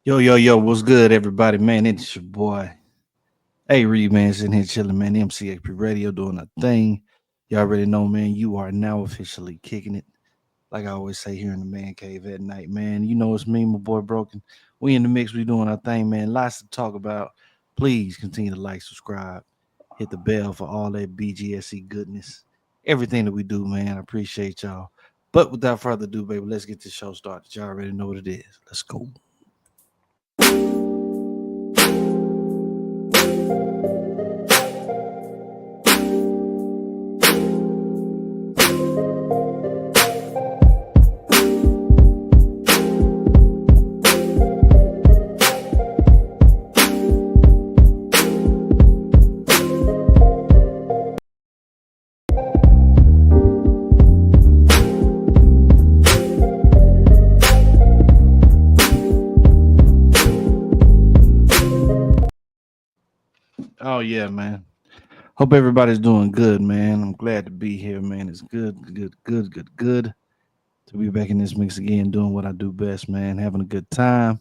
Yo, what's good, everybody? Man, it's your boy. Hey, Reed, man, sitting here chilling, man. MCXP Radio doing a thing. You already know, man, you are now officially kicking it. Like I always say here in the man cave at night, man. You know it's me, my boy Broken. We in the mix, we doing our thing, man. Lots to talk about. Please continue to like, subscribe, hit the bell for all that BGSC goodness. Everything that we do, man. I appreciate y'all. But without further ado, baby, let's get this show started. Y'all already know what it is. Let's go. Oh yeah, man. Hope everybody's doing good, man. I'm glad to be here, man. It's good to be back in this mix again, doing what I do best, man. Having a good time.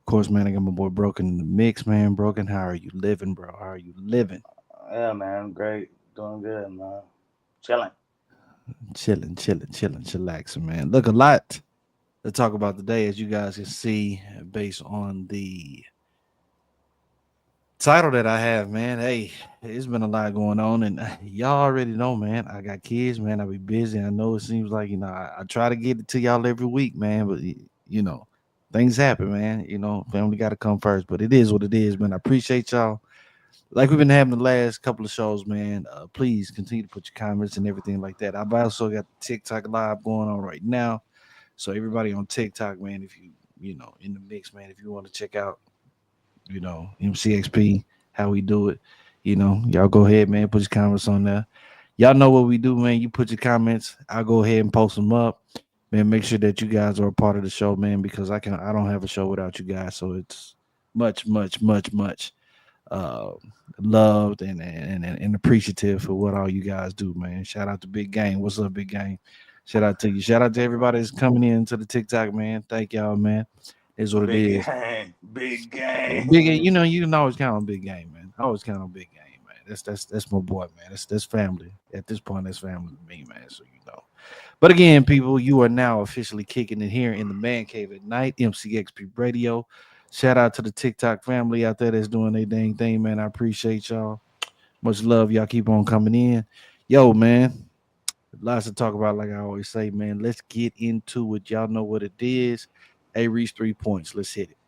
Of course, man, I got my boy Broken in the mix, man. Broken, how are you living, bro? How are you living? Yeah, man, great, doing good, man, chilling. Chillaxing, man. Look, a lot to talk about today, as you guys can see, based on the title that I have, man. Hey, it's been a lot going on, and y'all already know, man. I got kids, man. I be busy. I know it seems like I try to get it to y'all every week, man. But you know, things happen, man. Family got to come first. But it is what it is, man. I appreciate y'all. Like we've been having the last couple of shows, man. Please continue to put your comments and everything like that. I've also got the TikTok live going on right now, so everybody on TikTok, man. If you in the mix, man. If you want to check out MCXP, how we do it. Y'all go ahead, man, put your comments on there. Y'all know what we do, man. You put your comments, I'll go ahead and post them up. Man, make sure that you guys are a part of the show, man, because I don't have a show without you guys. So it's much uh loved and appreciative for what all you guys do, man. Shout out to Big Game. What's up, Big Game? Shout out to you. Shout out to everybody that's coming in to the TikTok, man. Thank y'all, man. Is what it Big is. game, big game. Big, you can always count on Big Game, man. I always count on Big Game, man. That's my boy, man. That's family. At this point, that's family to me, man. So you know. But again, people, you are now officially kicking it here in the Man Cave at night, MCXP Radio. Shout out to the TikTok family out there that's doing their dang thing, man. I appreciate y'all. Much love. Y'all keep on coming in. Yo, man. Lots to talk about, like I always say, man. Let's get into it. Y'all know what it is. A Reese 3 points. Let's hit it.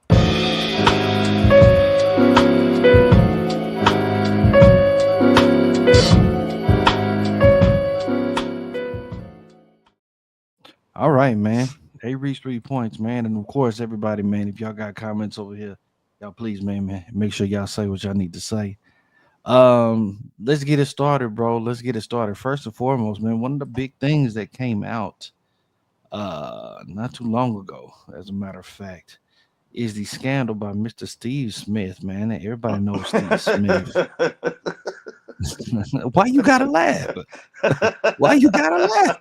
All right, man. They reached 3 points, man. And of course, everybody, man, if y'all got comments over here, y'all please, man, make sure y'all say what y'all need to say. Let's get it started, bro. Let's get it started. First and foremost, man, one of the big things that came out not too long ago, as a matter of fact, is the scandal by Mr. Steve Smith, man. Everybody knows Steve Smith. Why you gotta laugh? Why you gotta laugh?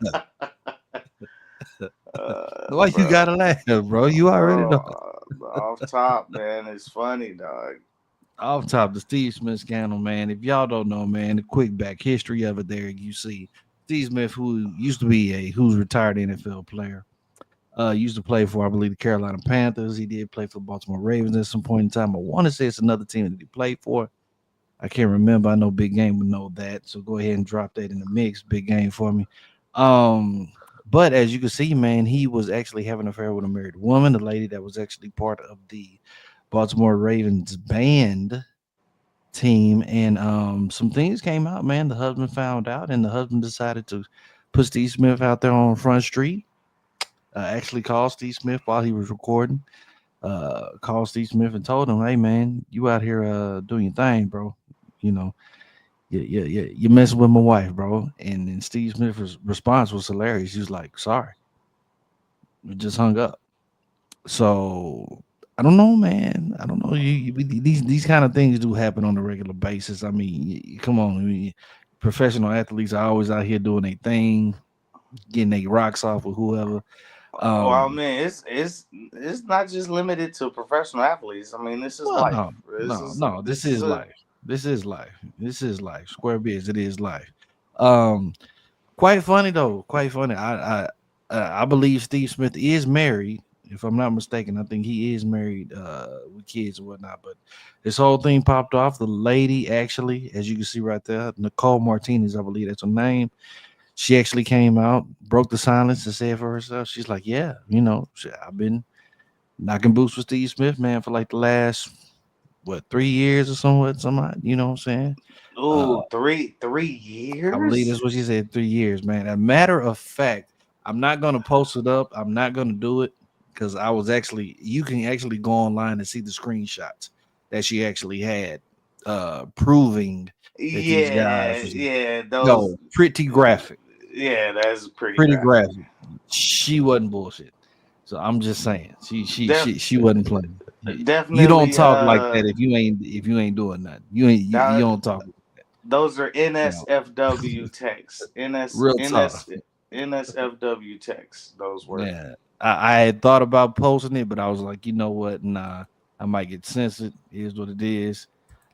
Why you Bro, gotta laugh, bro? You already bro, know. off top, man, it's funny, dog. Off top, the Steve Smith scandal, man. If y'all don't know, man, the quick back history of it, there you see Steve Smith, who used to be who's retired NFL player, used to play for, I believe, the Carolina Panthers. He did play for the Baltimore Ravens at some point in time. I want to say it's another team that he played for. I can't remember. I know Big Game would know that, so go ahead and drop that in the mix, Big Game, for me. Um, but as you can see, man, he was actually having an affair with a married woman, the lady that was actually part of the Baltimore Ravens band team, and some things came out, man. The husband found out, and the husband decided to put Steve Smith out there on Front Street. Actually called Steve Smith while he was recording. Called Steve Smith and told him, "Hey, man, you out here doing your thing, bro. You know, you messing with my wife, bro." And then Steve Smith's response was hilarious. He was like, "Sorry," we just hung up. So I don't know, man. I don't know. These kind of things do happen on a regular basis. I mean, come on. I mean, professional athletes are always out here doing their thing, getting their rocks off with whoever. Well, I Um, mean, it's not just limited to professional athletes. I mean, this is well, life. no, This no, is no. This this is is a life. This is life. This is life. Square biz. It is life. Um, Quite funny though. Quite funny. I believe Steve Smith is married. If I'm not mistaken, I think he is married with kids and whatnot. But this whole thing popped off. The lady actually, as you can see right there, Nicole Martinez, I believe that's her name. She actually came out, broke the silence, and said for herself, she's like, "Yeah, I've been knocking boots with Steve Smith, man, for like the last 3 years or something. You know what I'm saying? Uh, three I believe years. that's what she said. 3 years, man. A matter of fact, I'm not gonna post it up. I'm not gonna do it because I was actually. You can actually go online and see the screenshots that she actually had, proving that these Yeah, guys was yeah, those. no pretty graphic, Yeah, that's pretty pretty graphic. graphic. She wasn't bullshit. So I'm just saying, she she Def, she she wasn't playing. You don't definitely. talk like that if you ain't doing nothing. You That don't talk like that. those are You know, NSFW texts. real talk. NSFW texts. Those were. Yeah, I had thought about posting it, but I was like, you know what? Nah, I might get censored. Is what it is.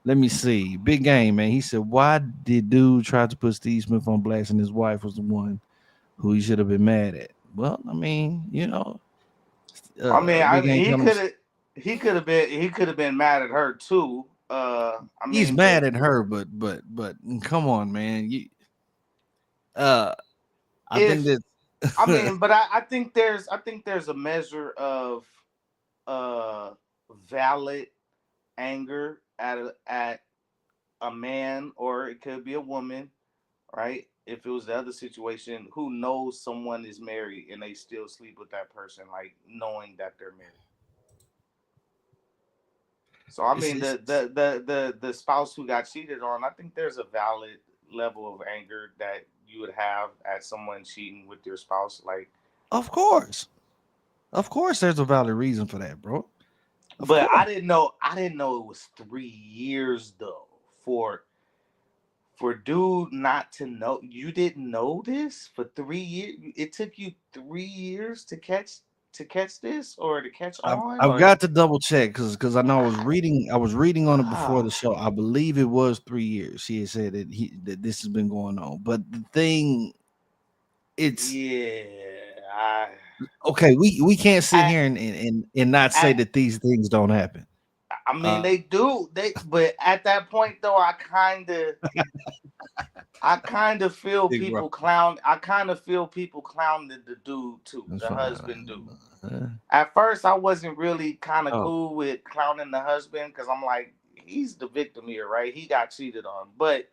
Let me see. Big game, man. He said, why did dude try to put Steve Smith on blast and his wife was the one who he should have been mad at? Well, I mean, I mean, Big game telling him he could have been mad at her too. I he's mean, mad but at her, but come on, man. Uh, I think if I that mean, but I think there's a measure of uh valid anger at a man, or it could be a woman, right? If it was the other situation, who knows someone is married and they still sleep with that person, like knowing that they're married. So I mean, it's the spouse who got cheated on, I think there's a valid level of anger that you would have at someone cheating with your spouse. Like, of course, there's a valid reason for that, bro. Of but course. I didn't know it was 3 years though for dude not to know. You didn't know this for 3 years. It took you 3 years to catch this or to catch on I've or got to double check because I know I was reading on it before the ah show. I believe it was 3 years. She had said that this has been going on. But the thing, it's yeah. I okay. We can't sit I here and not say I that these things don't happen. I mean Uh, they do but at that point though I kind of feel Big bro, people clown. I kind of feel people clowning the dude too, that's the husband dude. fine. Uh, At first, I wasn't really kind of oh, cool with clowning the husband because I'm like, he's the victim here, right? He got cheated on. But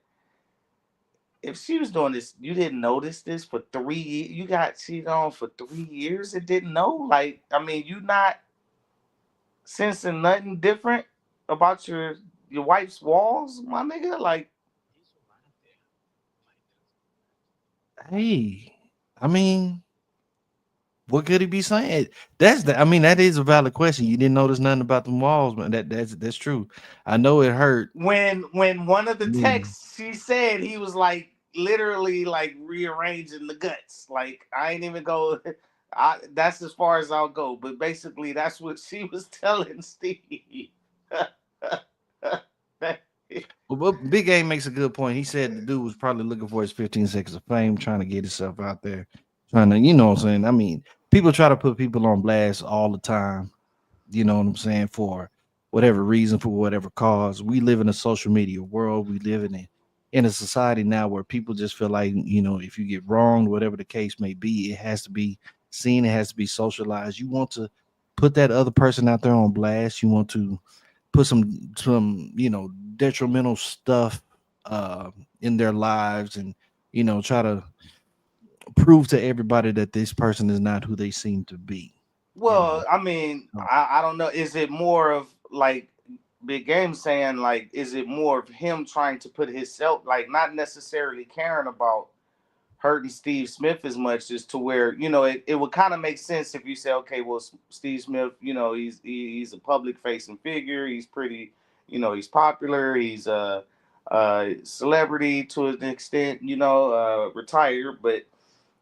if she was doing this, you didn't notice this for 3 years. You got cheated on for 3 years and didn't know. Like, I mean, you not sensing nothing different about your wife's walls, my nigga. Like, hey, I mean, what could he be saying? I mean, that is a valid question. You didn't notice nothing about the walls, man. That's true. I know it hurt. when one of the Mm. texts she said he was like literally like rearranging the guts. Like I ain't even go. That's as far as I'll go. But basically, that's what she was telling Steve. But Big Game makes a good point. He said the dude was probably looking for his 15 seconds of fame, trying to get himself out there, trying to, you know what I'm saying? I mean, people try to put people on blast all the time, you know what I'm saying, for whatever reason, for whatever cause. We live in a social media world. We live in a society now where people just feel like, if you get wronged, whatever the case may be, it has to be seen, it has to be socialized. You want to put that other person out there on blast. You want to put some detrimental stuff uh in their lives, and try to prove to everybody that this person is not who they seem to be you Well, know I mean, so, I don't know. Is it more of like Big Game saying like, is it more of him trying to put himself like not necessarily caring about hurting Steve Smith as much as to where it would kind of make sense if you say, okay, well, Steve Smith, he's a public facing figure. He's pretty, he's popular. He's a celebrity to an extent, retired, but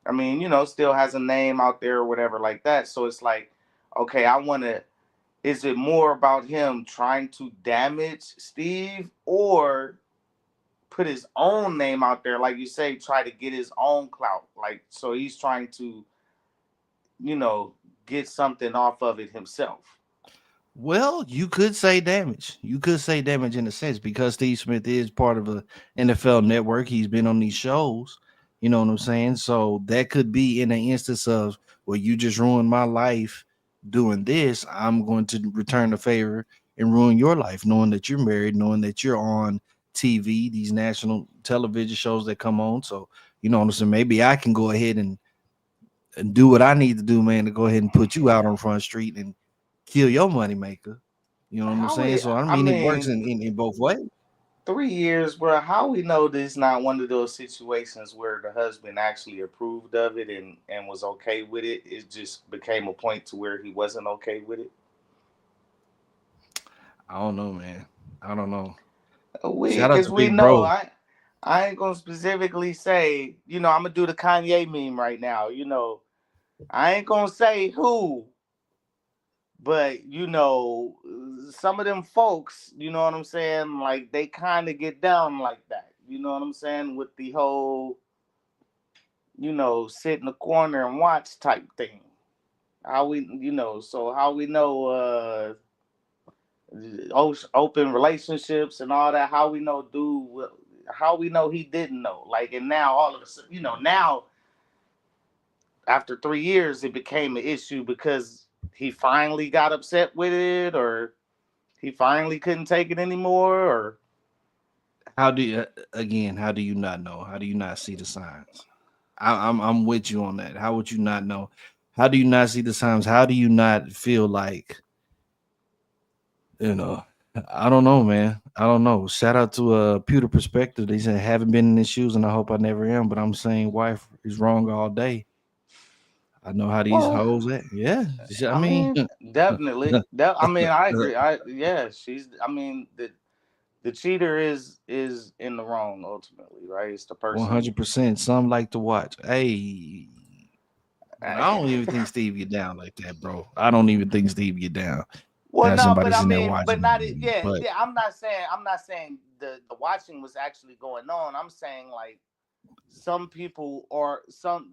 I mean, still has a name out there or whatever like that. So it's like, okay, I want to. Is it more about him trying to damage Steve, or put his own name out there, like you say, try to get his own clout? Like, so he's trying to, you know, get something off of it himself. Well, you could say damage. You could say damage in a sense because Steve Smith is part of a NFL network. He's been on these shows. You know what I'm saying? So that could be in an instance of, well, you just ruined my life doing this. I'm going to return the favor and ruin your life, knowing that you're married, knowing that you're on TV, these national television shows that come on. So, you know what I'm saying? Maybe I can go ahead and do what I need to do, man, to go ahead and put you out on Front Street and kill your money maker. You know what I'm How saying? we? So I I mean, it works mean, in both ways. 3 years, bro. How we know this not one of those situations where the husband actually approved of it and was okay with it? It just became a point to where he wasn't okay with it. I don't know, man. I don't know. We, Shout out cause to we Big know. Bro. I ain't gonna specifically say. I'm gonna do the Kanye meme right now. I ain't gonna say who, but some of them folks. You know what I'm saying? Like they kind of get down like that. You know what I'm saying? With the whole, sit in the corner and watch type thing. How we, so how we know open relationships and all that? How we know dude? How we know he didn't know? Like, and now all of a sudden, now after 3 years, it became an issue because he finally got upset with it, or he finally couldn't take it anymore, or How do you again? How do you not know? How do you not see the signs? I'm with you on that. How would you not know? How do you not see the signs? How do you not feel like you know? I don't know, man. I don't know. Shout out to Pewter Perspective. They said haven't been in his shoes, and I hope I never am. But I'm saying wife is wrong all day. I know how these well, hoes at. Yeah, I I mean, mean, definitely. I mean, I agree. Yeah, she's. I mean, the cheater is in the wrong ultimately, right? It's the person. 100%. Some like to watch. Hey, but I don't even think Steve get down like that, bro. I don't even think Steve get down. Well, Now no, but somebody's I in there mean, but not it. watching, Yeah, but yeah. I'm not saying the watching was actually going on. I'm saying like some people, or some,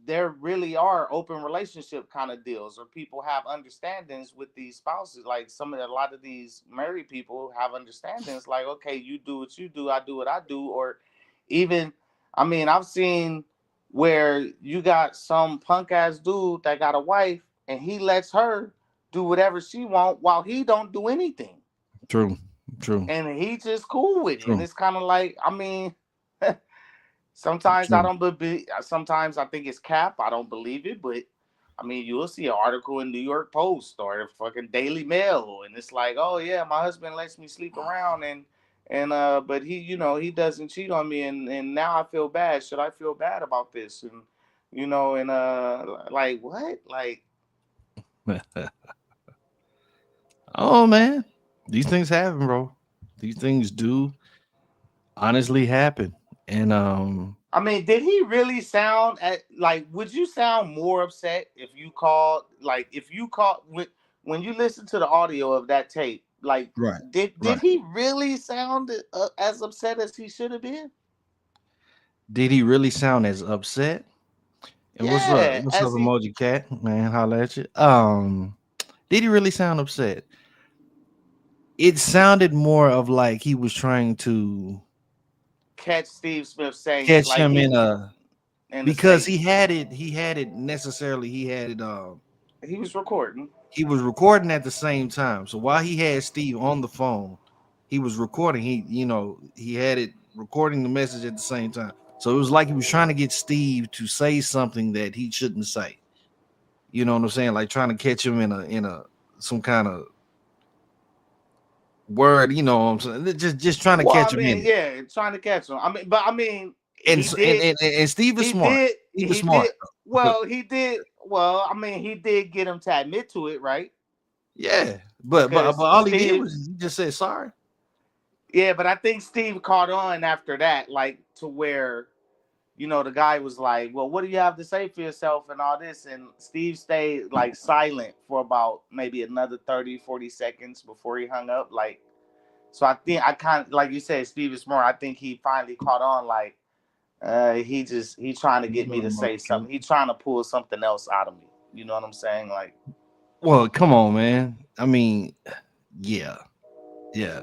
there really are open relationship kind of deals, or people have understandings with these spouses. Like a lot of these married people have understandings. Like, okay, you do what you do, I do what I do, or even, I mean, I've seen where you got some punk ass dude that got a wife and he lets her do whatever she want while he don't do anything, true, true, and he just cool with it. And true, it's kind of like, I mean, sometimes I true. don't believe. Sometimes I think it's cap. I don't believe it, but I mean, you'll see an article in New York Post or the fucking Daily Mail, and it's like, oh yeah, my husband lets me sleep around, and but he, he doesn't cheat on me, and now I feel bad. Should I feel bad about this? And like what? Like, Oh man, these things happen, bro. These things do honestly happen, and I mean, did he really sound like? Would you sound more upset if you called? Like, if you called when you listen to the audio of that tape? Like, right, did right. he really sound as upset as he should have been? Did he really sound as upset? And what's up? Yeah, What's up, as he emoji cat? Man, holla at you. Did he really sound upset? It sounded more of like he was trying to catch Steve Smith saying, catch like, him he in a in the because state. he had it necessarily he had it He was recording. he was recording at the same time. So while he had Steve on the phone, he was recording. He had it recording the message at the same time. So it was like he was trying to get Steve to say something that he shouldn't say. You know what I'm saying? Like trying to catch him in a some kind of word, you know what I'm saying? Just trying to Well, I catch him mean, in it. yeah, trying to catch him. I mean, but I mean, And he s- and, did. and, and Steve is He smart. did. Steve is He smart. did. Well, he did. Well, I mean, he did get him to admit to it, right? Yeah. But Because all he did Steve, was he just said sorry. yeah, but I think Steve caught on after that, like to where, the guy was like, "Well, what do you have to say for yourself and all this?" And Steve stayed like silent for about maybe another 30, 40 seconds before he hung up. Like, so I think I kind of, like you said, Steve is smart. I think he finally caught on. Like, he trying to get me to say something. He trying to pull something else out of me. You know what I'm saying? Like, Well, come on, man. I mean, yeah, yeah.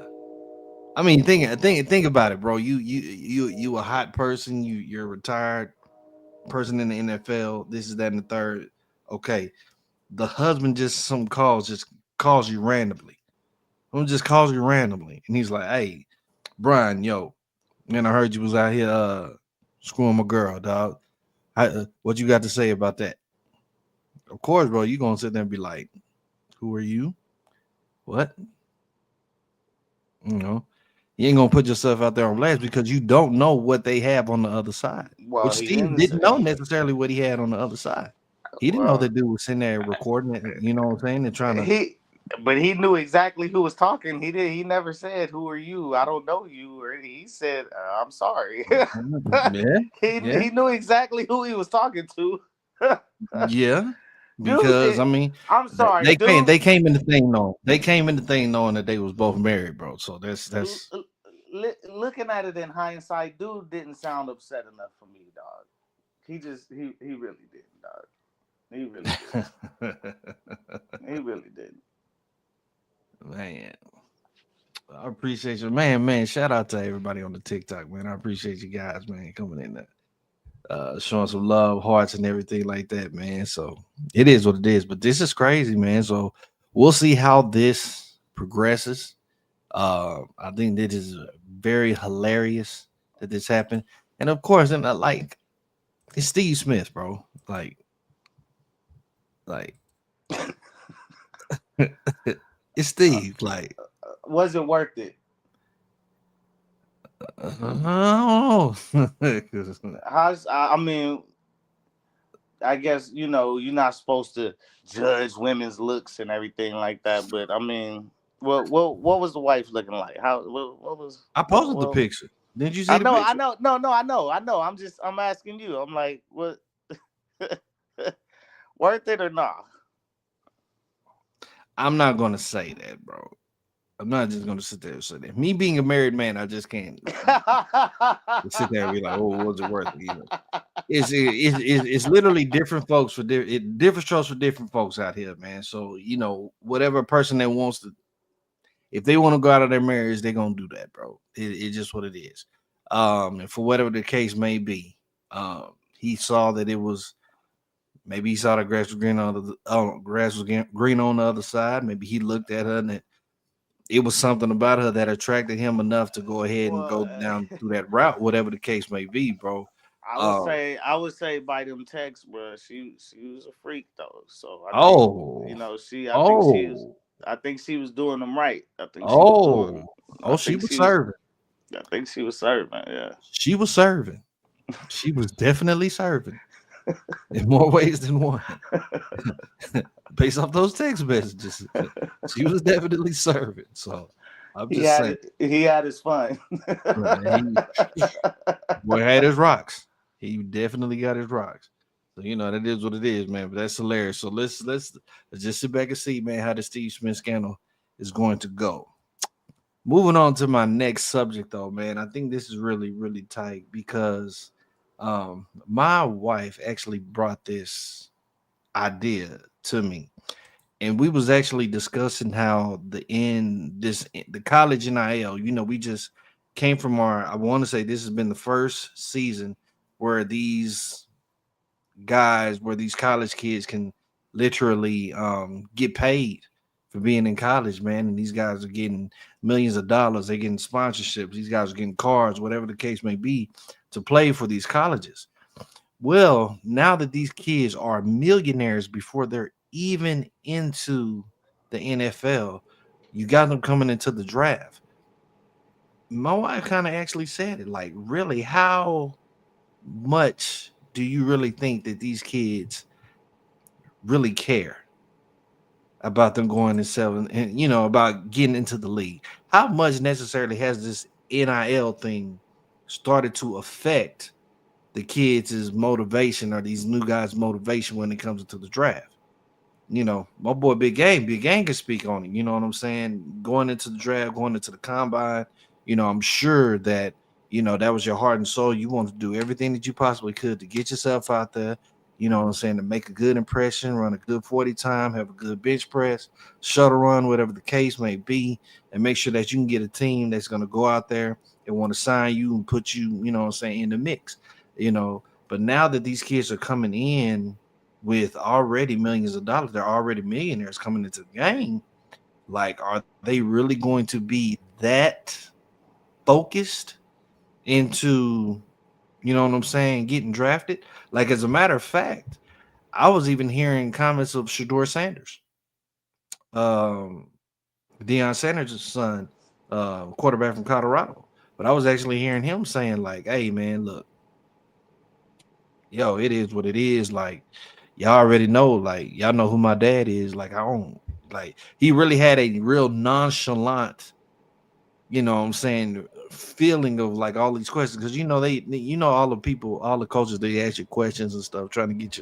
I mean, think about it, bro. You a hot person. You're a retired person in the NFL. This is that and the third. Okay, the husband just calls you randomly. Who just calls you randomly, and he's like, "Hey, Brian, yo, man, I heard you was out here screwing my girl, dog. What you got to say about that?" Of course, bro, you gonna sit there and be like, "Who are you? What?" You know, you ain't gonna put yourself out there on blast because you don't know what they have on the other side. well, Which he Steve didn't didn't say. know necessarily what he had on the other side. He didn't know Well, that dude was sitting there recording it. You know what I'm saying? And trying to, he, but he knew exactly who was talking. He did. He never said, "Who are you? I don't know you." Or he said, "I'm sorry." yeah, yeah, he knew exactly who he was talking to. yeah. Dude, Because I mean, I'm sorry, they came dude. they came in the thing knowing they came in the thing knowing that they was both married, bro. So that's Looking at it in hindsight, dude didn't sound upset enough for me, dog. He really didn't, dog. He really didn't. He really didn't. man. I appreciate you, man. Shout out to everybody on the TikTok, man. I appreciate you guys, man, coming in there, showing some love, hearts, and everything like that, man. So it is what it is. But this is crazy, man. So we'll see how this progresses. I think this is very hilarious that this happened, and of course, and like it's Steve Smith, bro. Like it's Uh, Steve. Like, was it worth it? oh, How's I mean, I guess you're not supposed to judge women's looks and everything like that, but I mean, what was the wife looking like? How what was I posted the picture. Did you see the I picture? know, no, no, I know. I'm asking you. I'm like, what, worth it or not? I'm not gonna say that, bro. I'm not just gonna sit there and say that. Me being a married man, I just can't sit there and be like, "Oh, was it worth it?" It's literally different folks for different strokes for different folks out here, man. So whatever person that wants to, if they want to go out of their marriage, they're gonna do that, bro. It's just what it is. And for whatever the case may be, he saw that it was. Maybe he saw the grass was green on green on the other side. Maybe he looked at her and it was something about her that attracted him enough to go ahead and Well, go down through that route, whatever the case may be, bro. Um, I would say by them texts, bro. She was a freak though, so I think oh, oh, I think she was doing them right. oh, I oh, she think was she was serving. I think she was serving. Yeah. She was serving. She was definitely serving in more ways than one. Based off those text messages, she was definitely serving. So I'm just saying, He had his fun. he boy had his rocks. He definitely got his rocks. So that is what it is, man. But that's hilarious. So let's just sit back and see, man, how the Steve Smith scandal is going to go. Moving on to my next subject, though, man. I think this is really, really tight because my wife actually brought this idea to me, and we was actually discussing how the college NIL. We just came from our. I want to say this has been the first season where these college kids can literally get paid for being in college, man. And these guys are getting millions of dollars. They're getting sponsorships. These guys are getting cars, whatever the case may be, to play for these colleges. Well, now that these kids are millionaires before they're even into the NFL, you got them coming into the draft. My wife kind of actually said it like, really, how much do you really think that these kids really care about them going and selling and about getting into the league? How much necessarily has this NIL thing started to affect the kids' motivation or these new guys' motivation when it comes into the draft. My boy Big Gang can speak on it. You know what I'm saying? Going into the draft, going into the combine, I'm sure that, that was your heart and soul. You wanted to do everything that you possibly could to get yourself out there, what I'm saying, to make a good impression, run a good 40 time, have a good bench press, shuttle run, whatever the case may be, and make sure that you can get a team that's going to go out there and want to sign you and put you, what I'm saying, in the mix, But now that these kids are coming in with already millions of dollars, they're already millionaires coming into the game. Like, are they really going to be that focused into, what I'm saying, getting drafted? Like, as a matter of fact, I was even hearing comments of Shador Sanders, um, Deion Sanders' son, quarterback from Colorado. But I was actually hearing him saying, like, hey, man, look, yo, it is what it is. Like, y'all already know, like, y'all know who my dad is. Like, I don't like he really had a real nonchalant, what I'm saying, feeling of like all these questions. Because all the people, all the coaches, they ask you questions and stuff, trying to get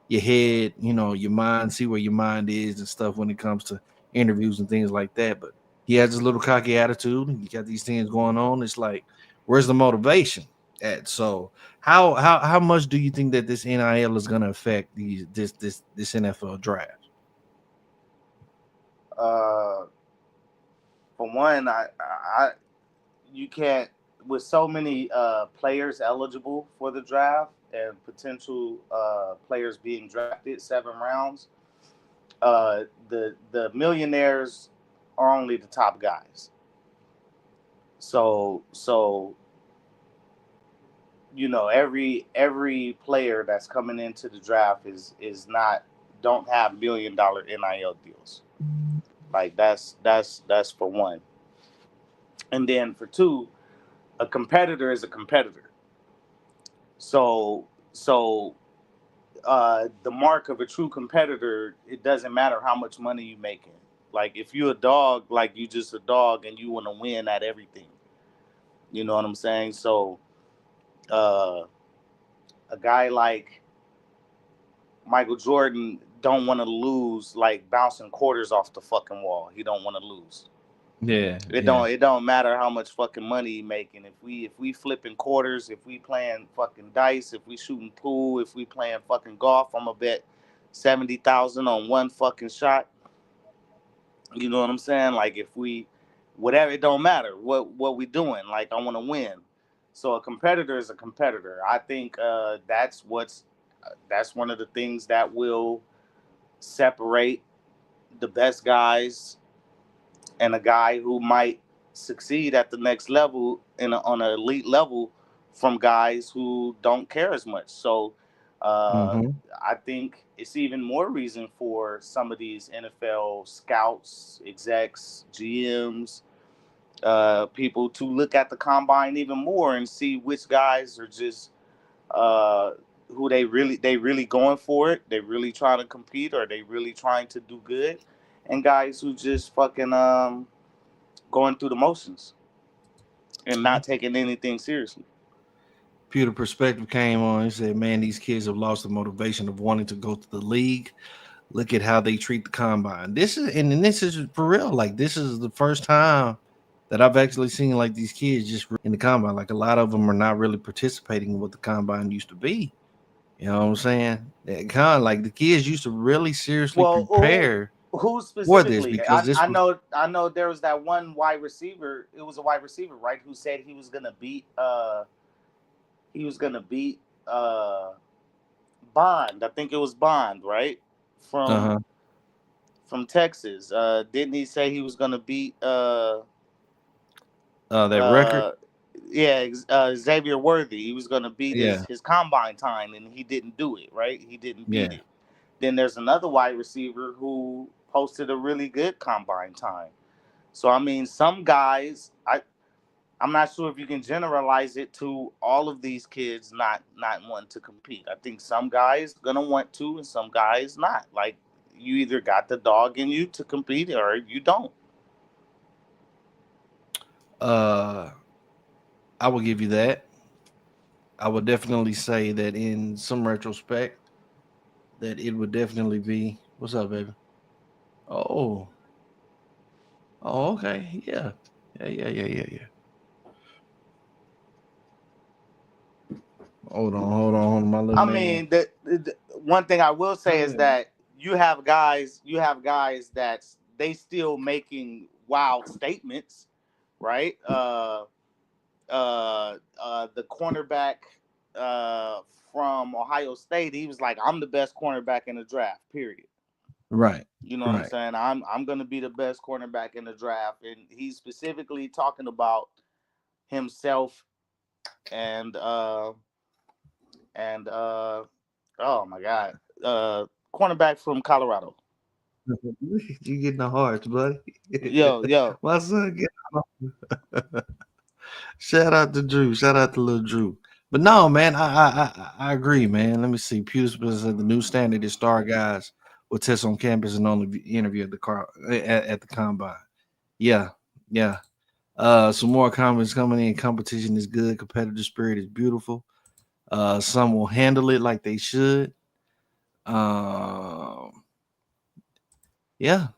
your head, your mind, see where your mind is and stuff when it comes to interviews and things like that. But he has this little cocky attitude, and you got these things going on. It's like, where's the motivation at? So how much do you think that this NIL is going to affect this NFL draft? Uh, for one, you can't, with so many players eligible for the draft and potential players being drafted 7 rounds. The millionaires are only the top guys. So every player that's coming into the draft is not don't have $1 million NIL deals. Like that's for one. And then for two, a competitor is a competitor. So the mark of a true competitor, it doesn't matter how much money you making. Like if you a dog, like you just a dog and you want to win at everything. You know what I'm saying? So uh, a guy like Michael Jordan don't want to lose like bouncing quarters off the fucking wall. He don't want to lose. Yeah, It yeah. don't matter how much fucking money he making. If we flipping quarters, if we playing fucking dice, if we shooting pool, if we playing fucking golf, I'm gonna bet 70,000 on one fucking shot. You know what I'm saying? Like if we, whatever, it don't matter what we doing. Like I want to win. So a competitor is a competitor. I think that's one of the things that will separate the best guys and a guy who might succeed at the next level on an elite level from guys who don't care as much. So uh, Hmm. I think it's even more reason for some of these NFL scouts, execs, GMs, people to look at the combine even more and see which guys are just uh, who they really going for it. They really trying to compete, or they really trying to do good, and guys who just fucking going through the motions and not taking anything seriously. Pewter Perspective came on. He said, man, these kids have lost the motivation of wanting to go to the league. Look at how they treat the combine. This is for real. Like, this is the first time that I've actually seen like these kids just in the combine. Like, a lot of them are not really participating in what the combine used to be. You know what I'm saying? Kind of like the kids used to really seriously Well, prepare who for this specifically? because I, this I was know I know there was that one wide receiver. It was a wide receiver, right? Who said he was gonna beat Bond. I think it was Bond, right? From uh-huh. from Texas. Didn't he say he was gonna beat That record. uh yeah, Xavier Worthy? He was gonna beat his Yeah, his combine time, and he didn't do it. Right? He didn't beat yeah. it. Then there's another wide receiver who posted a really good combine time. So I mean, some guys, I'm not sure if you can generalize it to all of these kids not wanting to compete. I think some guys gonna want to, and some guys not. Like you either got the dog in you to compete or you don't. Uh I will give you that. I would definitely say that in some retrospect, that it would definitely be. What's up, baby? Oh, oh, okay, yeah, yeah. Hold on, my little I man. mean, the one thing I will say is that you have guys that they still making wild statements, right? The cornerback uh, from Ohio State, he was like, "I'm the best cornerback in the draft." Period. Right, You know what I'm right. saying? I'm gonna be the best cornerback in the draft, and he's specifically talking about himself and and oh my god, cornerback from Colorado. You getting the hearts, buddy. Yo, yo. My son get shout out to Drew. Shout out to little Drew. But no, man, I agree, man. Let me see. Pewsman said the new standard is star guys will test on campus and only interview at the at the combine. Yeah, yeah. Some more comments coming in. Competition is good. Competitive spirit is beautiful. Some will handle it like they should. Um, yeah.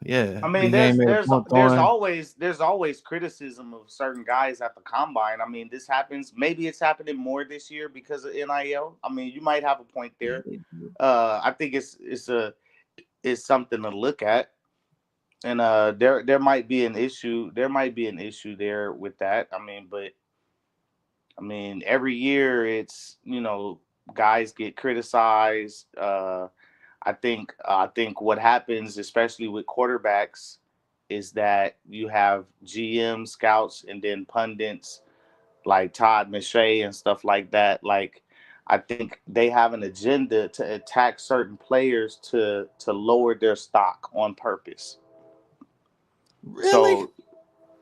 I mean, Big game there's made a there's point there's throwing. always there's always criticism of certain guys at the combine. I mean, this happens. Maybe it's happening more this year because of NIL. I mean, you might have a point there. I think it's something to look at, and there might be an issue. There might be an issue there with that. I mean, but I mean, every year it's guys get criticized. I think what happens, especially with quarterbacks, is that you have GM scouts and then pundits like Todd McShay and stuff like that. Like, I think they have an agenda to attack certain players to lower their stock on purpose. Really? So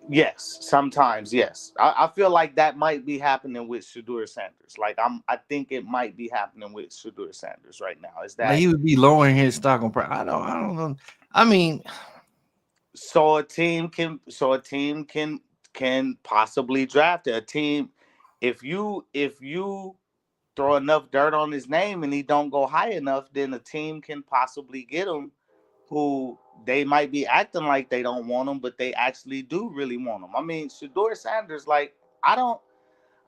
yes, sometimes yes. I feel like that might be happening with Shador Sanders. Like I think it might be happening with Shador Sanders right now. Is Like that he would be lowering his stock on price. I don't know. I mean, so a team can possibly draft a team if you throw enough dirt on his name and he don't go high enough, then a team can possibly get him who they might be acting like they don't want him, but they actually do really want him. I mean, Shador Sanders, like I don't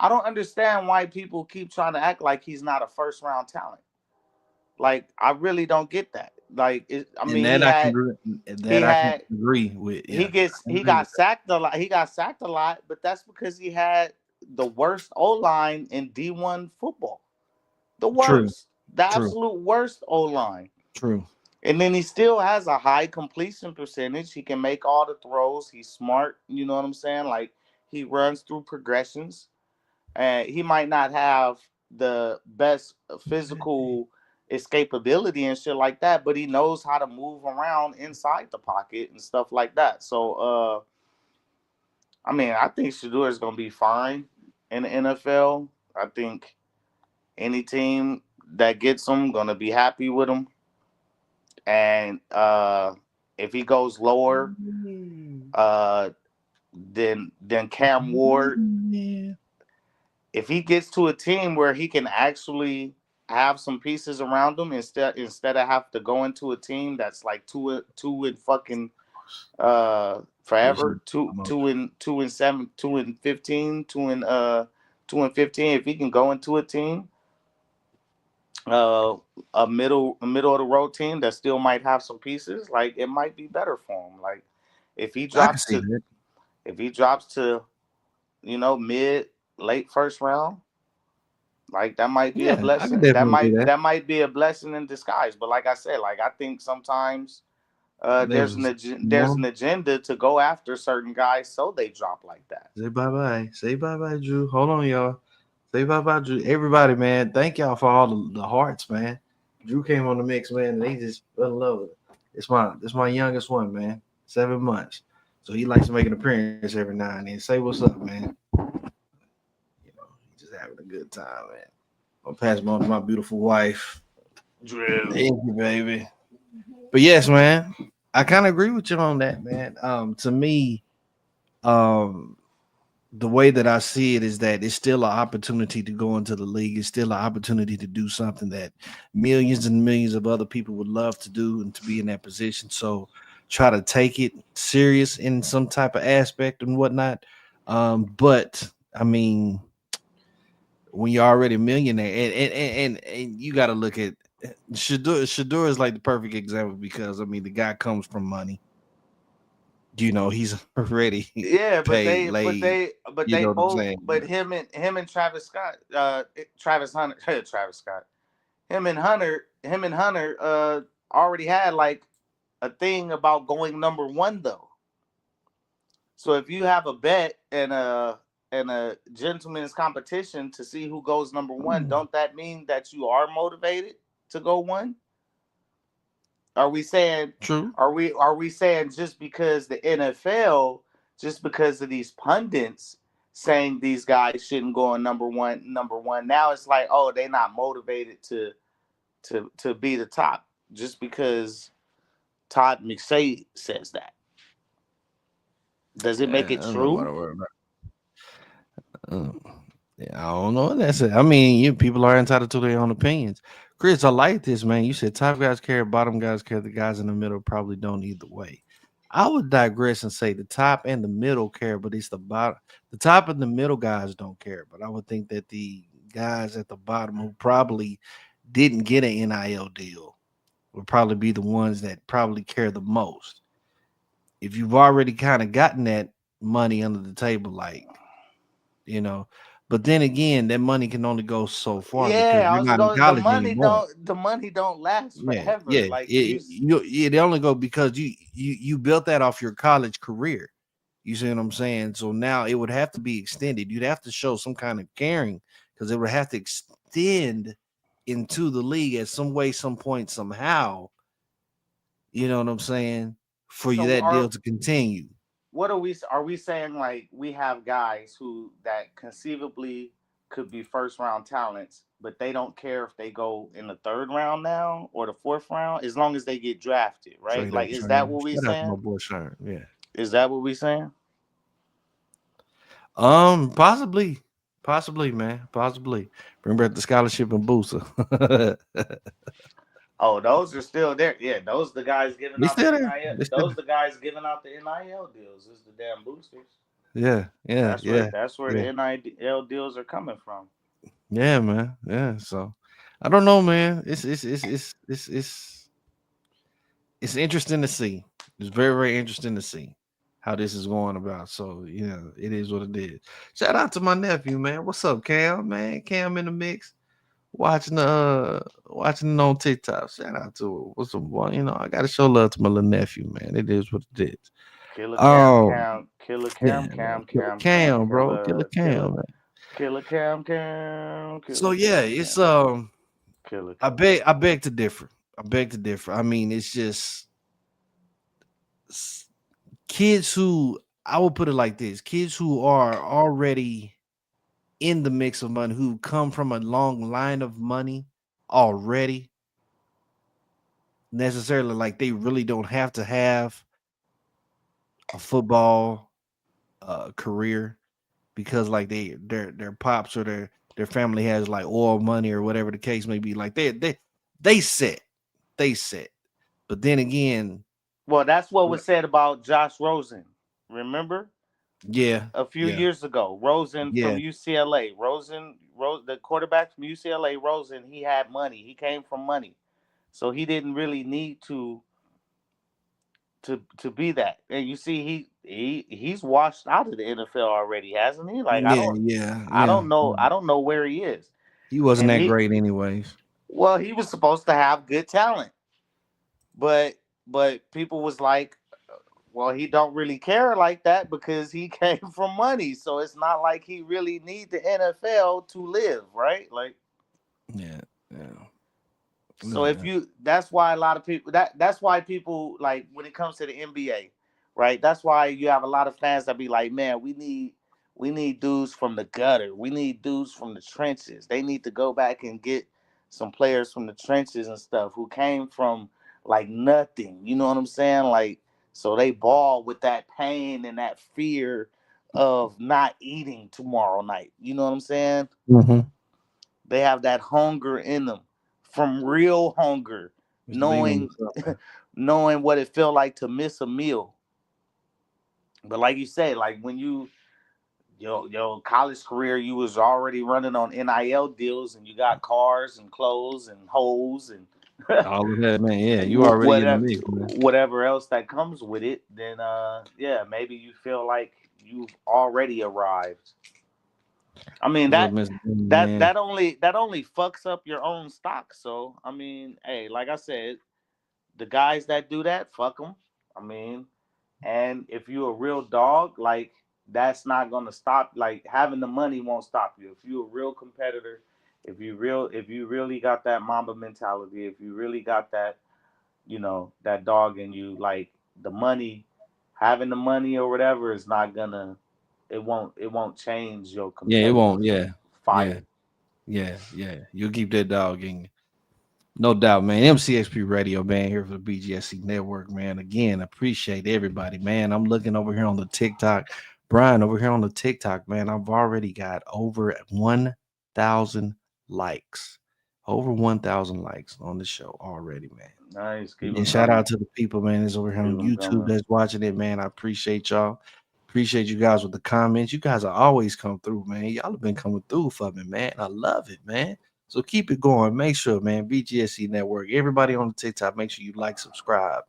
I don't understand why people keep trying to act like he's not a first round talent. Like I really don't get that. Like I and mean, that I can he I can had agree with. he Yeah, gets I he agree got with that. sacked a lot. He got sacked a lot, but that's because he had the worst O line in D1 football. The True, worst, the true, absolute worst O line. true. And then he still has a high completion percentage. He can make all the throws. He's smart. You know what I'm saying? Like he runs through progressions. And he might not have the best physical escapability and shit like that, but he knows how to move around inside the pocket and stuff like that. So I mean, I think Shador is gonna be fine in the NFL. I think any team that gets him gonna be happy with him. And if he goes lower, uh, then Cam Ward, Yeah. if he gets to a team where he can actually have some pieces around him instead of have to go into a team that's like two and fucking forever, two and 7, 2-15, 2-15. If he can go into a team, uh a middle of the road team that still might have some pieces, like it might be better for him. Like if he I can drops see to that. if he drops to mid late first round, like that might be a Yeah, I can blessing. That definitely do might that. that might be a blessing in disguise. But like I said, like I think sometimes They was there's more. an agenda to go after certain guys so they drop like that. Say bye bye. Say bye bye, Drew. Hold on, y'all. Say bye bye, Drew. Everybody, man. Thank y'all for all the hearts, man. Drew came on the mix, man, and he just fell in love with it. It's my youngest one, man. 7 months. So he likes to make an appearance every now and then. Say what's up, man. You know, he's just having a good time, man. I'll pass him on to my beautiful wife. Drew. Thank you, baby. But yes, man. I kind of agree with you on that, man. To me, um, the way that I see it is that it's still an opportunity to go into the league. It's still an opportunity to do something that millions and millions of other people would love to do and to be in that position. So try to take it serious in some type of aspect and whatnot. But I mean, when you're already a millionaire, and you got to look at Shador is like the perfect example because I mean the guy comes from money. You know, he's already Yeah, but paid, they, but laid. they, but You they know what I'm both, saying? but him and Travis Scott, Travis Hunter, Travis Scott, him and Hunter, already had like a thing about going number one though. So if you have a bet and a gentleman's competition to see who goes number one, Mm, don't that mean that you are motivated to go one? Are we saying true. are we saying just because the NFL, just because of these pundits saying these guys shouldn't go on number one, now it's like, oh, they're not motivated to be the top just because Todd McShay says that. Does it make Yeah, it I don't know what true? to worry about. Uh, yeah, I don't know. That's it. I mean, you people are entitled to their own opinions. Chris, I like this, man. You said top guys care, bottom guys care. The guys in the middle probably don't either way. I would digress and say the top and the middle care, but it's the bottom. The top and the middle guys don't care. But I would think that the guys at the bottom who probably didn't get an NIL deal would probably be the ones that probably care the most. If you've already kind of gotten that money under the table, like you know. But then again, that money can only go so far because Yeah, I you're was not in going. The college money anymore. don't last Yeah, forever. yeah, Like you, yeah. They only go because you built that off your college career. You see what I'm saying? So now it would have to be extended. You'd have to show some kind of caring because it would have to extend into the league at some way, some point, somehow. You know what I'm saying? For you so that deal to continue. what are we saying, like we have guys who that conceivably could be first round talents, but they don't care if they go in the third round now or the fourth round as long as they get drafted, right? Straight up, Like, is that Sherm. what we Shout out to my saying? boy Sherm. Yeah. Is that what we saying? Possibly, man, possibly. Bring back the scholarship and booster. Oh, those are still there. Yeah, those the guys giving They out the still there. NIL. They still Those there. the guys giving out the NIL deals. Is the damn boosters. Yeah, yeah, That's where yeah, that's where the yeah, NIL deals are coming from. yeah, man. Yeah. So I don't know, man. It's interesting to see. It's very, very interesting to see how this is going about. So yeah, it is what it is. Shout out to my nephew, man. What's up, Cam? Man, Cam in the mix. Watching it on TikTok. Shout out to what's up, boy? You know, I gotta show love to my little nephew, man. It is what it is. Killer Cam Oh, Cam, Killer yeah, Cam man. Cam Killer Cam Cam, Cam, bro. Killer Killer Cam, man. Killer Cam Cam, So Killer yeah, Cam it's Cam, Killer I Cam. beg to differ. I beg to differ. I mean, it's just s- kids who I will put it like this: kids who are already in the mix of money, who come from a long line of money already, necessarily like they really don't have to have a football career because like their pops or their family has like oil money or whatever the case may be. Like they set they set. But then again, Well, that's what what- was said about Josh Rosen. Remember yeah, a few yeah, years ago, Rosen from yeah, UCLA, the quarterback from UCLA, Rosen. He had money. He came from money, so he didn't really need to be that. And you see, he's washed out of the NFL already, hasn't he? Like I yeah, don't yeah, I yeah. don't know. Yeah. I don't know where he is. He wasn't And that great, anyways. he was supposed to have good talent, but people was like, well, he don't really care like that because he came from money. So it's not like he really need the NFL to live, right? Like, Yeah, yeah. so if Yeah. you, that's why a lot of people, that's why people, like, when it comes to the NBA, right? That's why you have a lot of fans that be like, man, we need dudes from the gutter. We need dudes from the trenches. They need to go back and get some players from the trenches and stuff who came from like nothing. You know what I'm saying? Like, so they ball with that pain and that fear of not eating tomorrow night. You know what I'm saying? Mm-hmm. They have that hunger in them, from real hunger, Just leave them knowing with something. knowing what it felt like to miss a meal. But like you said, like when your college career, you was already running on NIL deals, and you got cars and clothes and hoes and All of that, man. Yeah, you already in the whatever mix, man. whatever else that comes with it. Then yeah, maybe you feel like you've already arrived. I mean Look, that Mr. Bean, that man. that only that only fucks up your own stock. So I mean, hey, like I said, the guys that do that, fuck them. I mean, and if you're a real dog, like that's not gonna stop. Like having the money won't stop you. If you're a real competitor, if you really got that Mamba mentality, if you really got that, that dog in you, like the money, having the money or whatever is not gonna. It won't change your Yeah, it competitive won't. Yeah, yeah, fire. yeah. You'll keep that dog in you. No doubt, man. MCXP Radio, man, here for the BGSC Network, man. Again, appreciate everybody, man. I'm looking over here on the TikTok. Brian, over here on the TikTok, man, I've already got over 1,000 likes. Over 1,000 likes on the show already, man. Nice, keep And them shout coming. out to the people, man, that's over here Keep on them YouTube coming. that's watching it, man. I appreciate y'all. Appreciate you guys with the comments. You guys are always come through, man. Y'all have been coming through for me, man. I love it, man. So keep it going. Make sure, man. BGSC Network. Everybody on the TikTok, make sure you like, subscribe.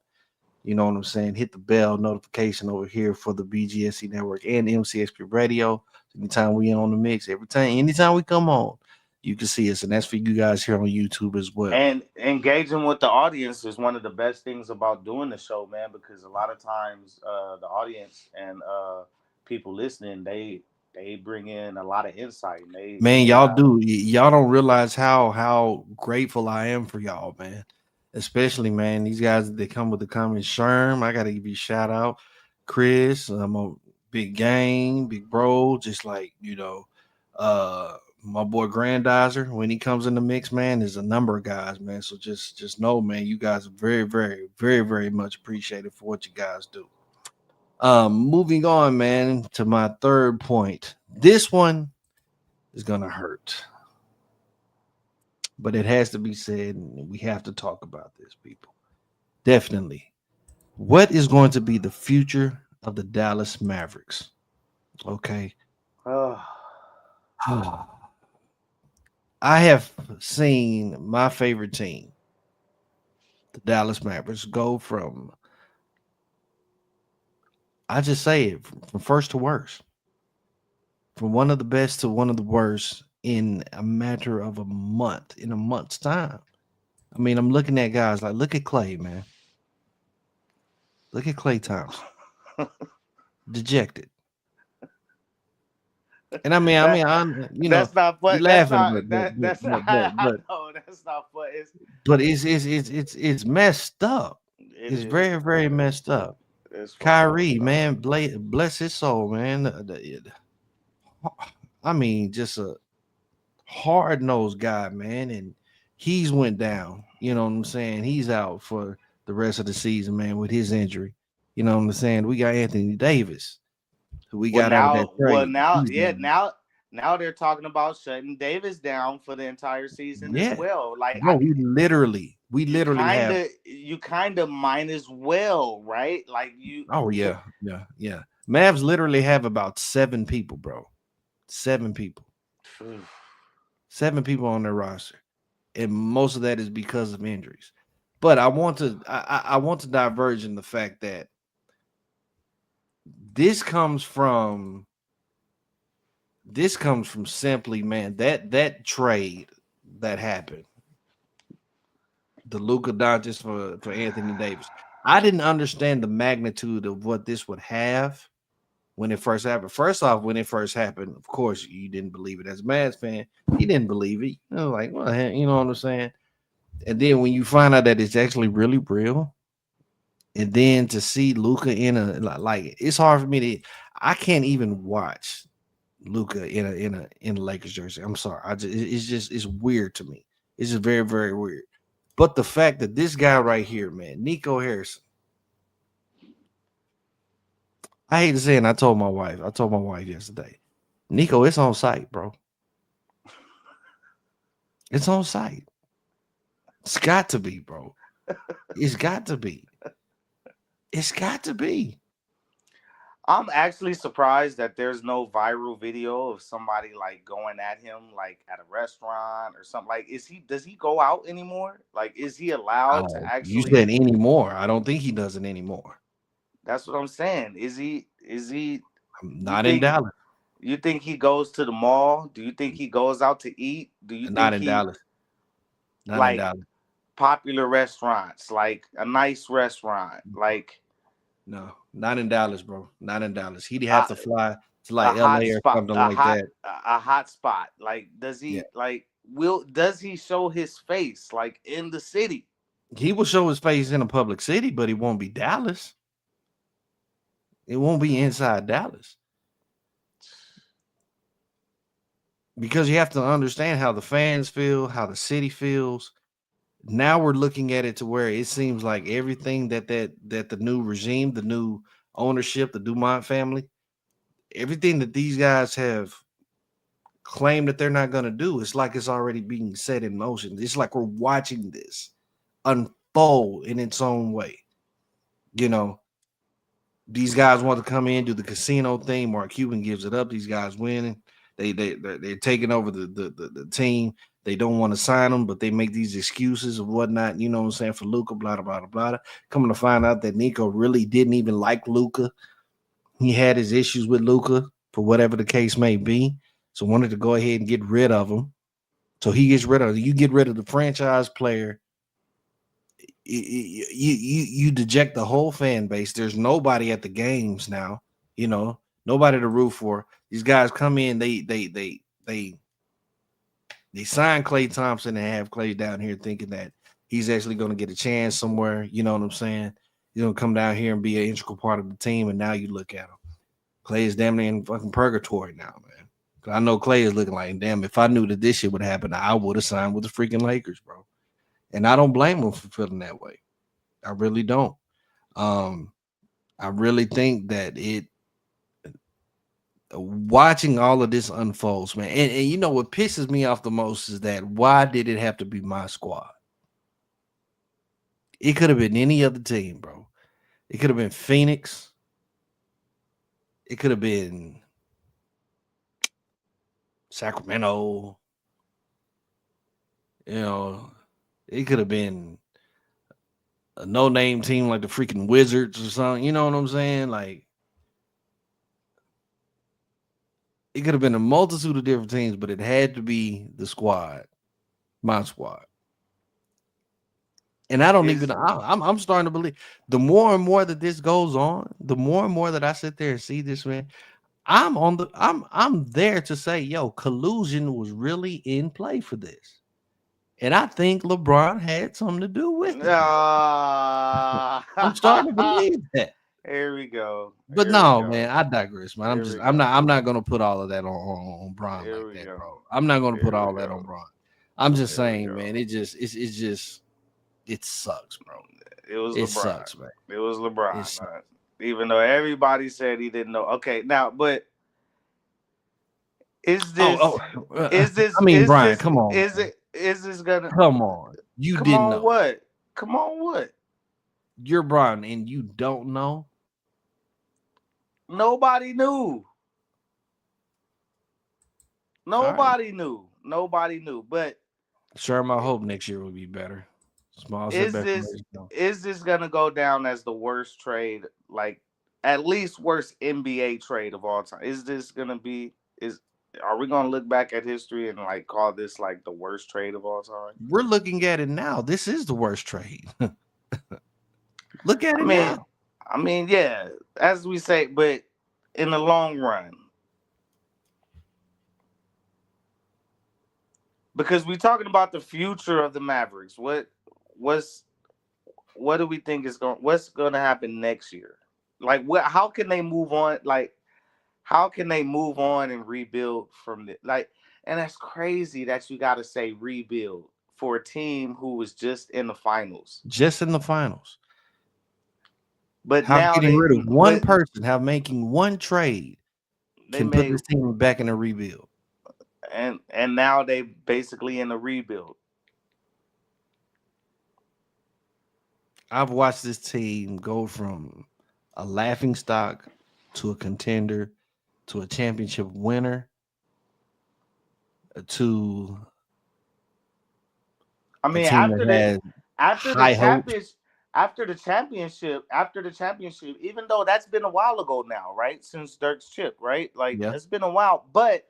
You know what I'm saying? Hit the bell notification over here for the BGSC Network and MCXP Radio. Anytime we on the mix, anytime we come on, you can see us. And that's for you guys here on YouTube as well. And engaging with the audience is one of the best things about doing the show, man, because a lot of times the audience and people listening, they bring in a lot of insight. And Man, they y'all have do. Y'all don't realize how grateful I am for y'all, man. Especially, man, these guys that come with the comments. Sherm, I gotta give you a shout out. Chris, I'm a big gang, big bro, just like my boy Grandizer. When he comes in the mix, man, there's a number of guys, man. So just know, man, you guys are very, very, very, very much appreciated for what you guys do. Moving on, man, to my third point. This one is gonna hurt, but it has to be said, and we have to talk about this, people. Definitely. What is going to be the future of the Dallas Mavericks? Okay. uh, I have seen my favorite team, the Dallas Mavericks, go from, I just say it, from first to worst, from one of the best to one of the worst in a matter of a month, in a month's time. I mean, I'm looking at guys like, look at Clay, man. Look at Clay Thompson, dejected. And that that's not we fun. That's laughing, not that's I know that's not fun. but it's messed up. It It's is, very very man. messed up. It's fucking Kyrie, messed up. man, bless his soul, man. I mean, just a hard nosed guy, man, and he's went down. You know what I'm saying? He's out for the rest of the season, man, with his injury. You know what I'm saying? We got Anthony Davis, who we got out of that trade. He's Yeah, down. now they're talking about shutting Davis down for the entire season as Yeah, well. Like bro, we literally have. you kind of might as well, right? Like you, Oh yeah. Mavs literally have about 7 people, bro. 7 people. 7 people on their roster. And most of that is because of injuries. But I want to diverge in the fact that this comes from simply, man, that trade that happened, the Luka Doncic for Anthony Davis. I didn't understand the magnitude of what this would have when it first happened. First off, when it first happened, of course, you didn't believe it. As a Mavs fan, he didn't believe it. Like, well, you know what I'm saying? And then when you find out that it's actually really real, and then to see Luca in a like it's hard for me to. I can't even watch Luca in a Lakers jersey. I'm sorry. It's weird to me. It's just very very weird. But the fact that this guy right here, man, Nico Harrison, I hate to say it, and I told my wife yesterday, Nico, it's on site, bro. It's on site. It's got to be, bro. It's got to be. It's got to be. I'm actually surprised that there's no viral video of somebody like going at him like at a restaurant or something. Like, does he go out anymore? Like, is he allowed to You said actually? anymore. I don't think he does it anymore. That's what I'm saying. Is he I'm you not in think Dallas. you think he goes to the mall? Do you think he goes out to eat? Do you Not think in he Dallas. Not in like Dallas. popular restaurants, like a nice restaurant, like No, not in Dallas, bro. Not in Dallis. He'd have a, to fly to a like hot LA or spot, something like that. a hot spot? Like, does Yeah. he like will does he show his face like in the city? He will show his face in a public city, but it won't be Dallas. It won't be inside Dallas. Because you have to understand how the fans feel, how the city feels. Now we're looking at it to where it seems like everything that the new regime, the new ownership, the Dumont family, everything that these guys have claimed that they're not going to do, it's like it's already being set in motion. It's like we're watching this unfold in its own way. You know, these guys want to come in, do the casino thing. Mark Cuban gives it up. These guys winning. They're taking over the team. They don't want to sign them, but they make these excuses of whatnot. You know what I'm saying, for Luca, blah blah blah blah. Coming to find out that Nico really didn't even like Luca. He had his issues with Luca for whatever the case may be. So wanted to go ahead and get rid of him. So he gets rid of you. Get rid of the franchise player. You deject the whole fan base. There's nobody at the games now. You know, nobody to root for. These guys come in. They sign Clay Thompson and have Clay down here thinking that he's actually going to get a chance somewhere. You know what I'm saying? He's going to come down here and be an integral part of the team. And now you look at him. Clay is damn near in fucking purgatory now, man. I know Clay is looking like, damn, if I knew that this shit would happen, I would have signed with the freaking Lakers, bro. And I don't blame him for feeling that way. I really don't. Um, I really think that it watching all of this unfolds, man. And you know what pisses me off the most is that why did it have to be my squad? It could have been any other team, bro. It could have been Phoenix. It could have been Sacramento. You know, it could have been a no-name team like the freaking Wizards or something. You know what I'm saying? Like it could have been a multitude of different teams, but it had to be the squad, my squad. And I don't even. Is I'm starting to believe. The more and more that this goes on, the more and more that I sit there and see this, man. I'm there to say, yo, collusion was really in play for this, and I think LeBron had something to do with it, man. ah. I'm starting to believe that. Here we go. But Here we no, man, go. I digress, man. Here we I'm go. not gonna put all of that on Bron Here like we that, go. bro. I'm not gonna put Here we all that go. on Bron. I'm just Here we saying, go. man, it's just it sucks, bro. It was It LeBron. sucks, man. It was It LeBron. sucks. Even though everybody said he didn't know. Okay, now, but is Oh, this I mean, Brian, is this gonna come on. You come didn't on know. what? Come on what? You're Brian, and you don't know. Nobody knew. All right. Nobody knew. Nobody knew. But Sure, my hope next year will be better. Small is setback from this years ago. is this gonna go down as the worst trade, like at least worst NBA trade of all time? Is this gonna be is are we gonna look back at history and like call this like the worst trade of all time? We're looking at it now. This is the worst trade. Look at I it mean, now. yeah, as we say, but in the long run, because we're talking about the future of the Mavericks. What's what do we think is going? What's going to happen next year? Like, what? How can they move on? Like, how can they move on and rebuild from the like? And that's crazy that you got to say rebuild for a team who was just in the finals. Just in the finals. But How now getting they, rid of one but person, how making one trade they can put made, this team back in a rebuild. and now they basically in a rebuild. I've watched this team go from a laughing stock to a contender to a championship winner to I a mean, team that has after the high hopes. champions after the championship, even though that's been a while ago now, right? Since Dirk's chip, right? Like Yeah. it's been a while. But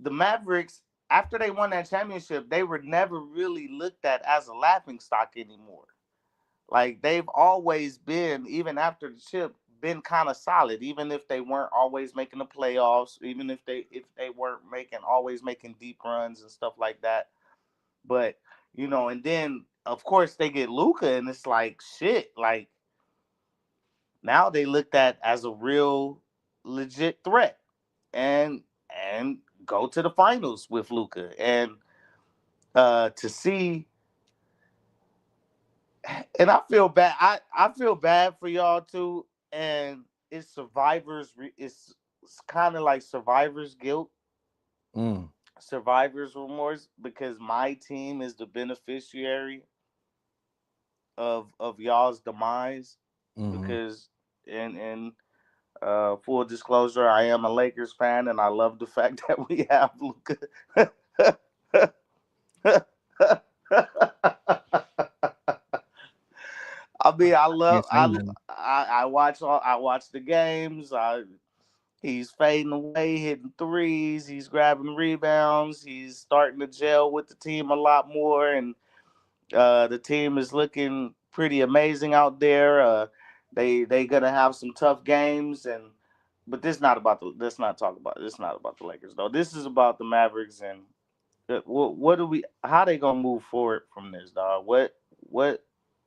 the Mavericks, after they won that championship, they were never really looked at as a laughing stock anymore. Like they've always been, even after the chip, been kind of solid, even if they weren't always making the playoffs, even if they weren't making always making deep runs and stuff like that. But and then of course they get Luca, and it's like shit. Like now they looked at as a real legit threat, and go to the finals with Luca, and to see, and I feel bad. I feel bad for y'all too, and it's kind of like survivor's guilt, Mm, survivor's remorse, because my team is the beneficiary of y'all's demise. hmm. Because in full disclosure, I am a Lakers fan, and I love the fact that we have Luka. I mean, Can't say nothing. I watch the games. He's fading away, hitting threes. He's grabbing rebounds. He's starting to gel with the team a lot more, and the team is looking pretty amazing out there. They gonna have some tough games, but this not about the. Let's not talk about. This not about the Lakers though. This is about the Mavericks, and what do we? How they gonna move forward from this, dog? What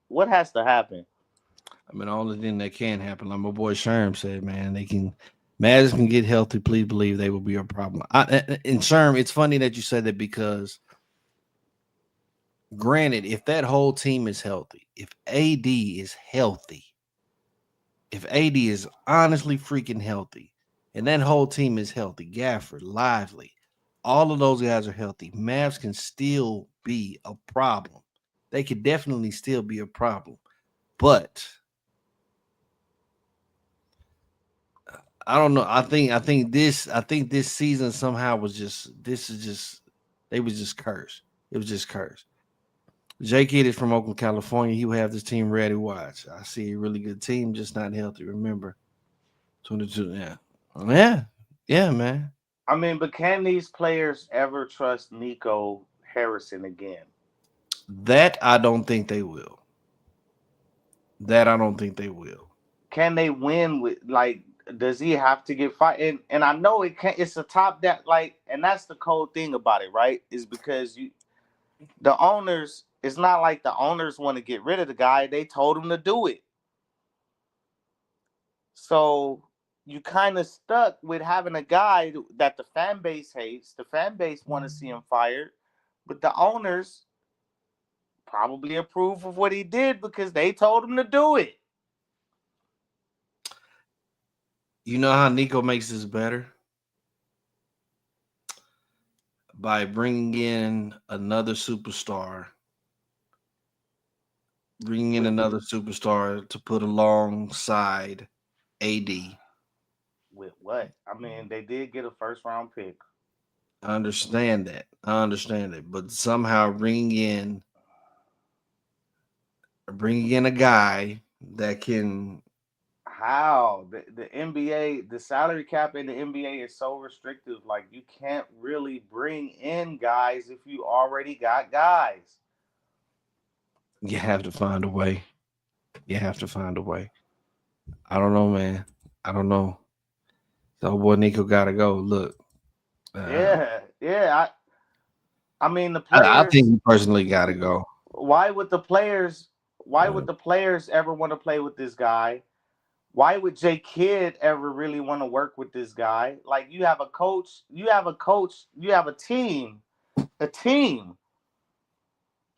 what has to happen? I mean, the only thing that can happen, like my boy Sherm said, man, they can. Madden can get healthy. Please believe they will be a problem. And Sherm, it's funny that you said that because, granted, if that whole team is healthy, if AD is healthy, if AD is honestly freaking healthy, and that whole team is healthy, Gafford, Lively, all of those guys are healthy, Mavs can still be a problem. They could definitely still be a problem. But I don't know. I think this season somehow was just this is just they was just cursed. It was just cursed. Jay Kidd is from Oakland, California. He will have this team ready. Watch. I see a really good team, just not healthy. Remember, 22. Yeah, yeah, yeah, man. I mean, but can these players ever trust Nico Harrison again? That I don't think they will. That I don't think they will. Can they win with, like, does he have to get fired? And I know it can't. It's a top that, like, and that's the cold thing about it, right? Is because the owners. It's not like the owners want to get rid of the guy. They told him to do it. So you kind of stuck with having a guy that the fan base hates. The fan base want to see him fired, but the owners probably approve of what he did because they told him to do it. You know how Nico makes this better by bringing in another superstar, bringing in With another superstar to put alongside AD. with what? I mean, they did get a first round pick. I understand that. I understand it, but somehow bringing in a guy that can. How the NBA, the salary cap in the NBA is so restrictive. Like you can't really bring in guys if you already got guys. You have to find a way. You have to find a way. I don't know, man. I don't know. So boy, Nico gotta go. Look, uh, Yeah, yeah. I mean the I think players. he personally gotta go. Why would the players? Why Uh, would the players ever want to play with this guy? Why would Jay Kidd ever really want to work with this guy? Like you have a coach, you have a team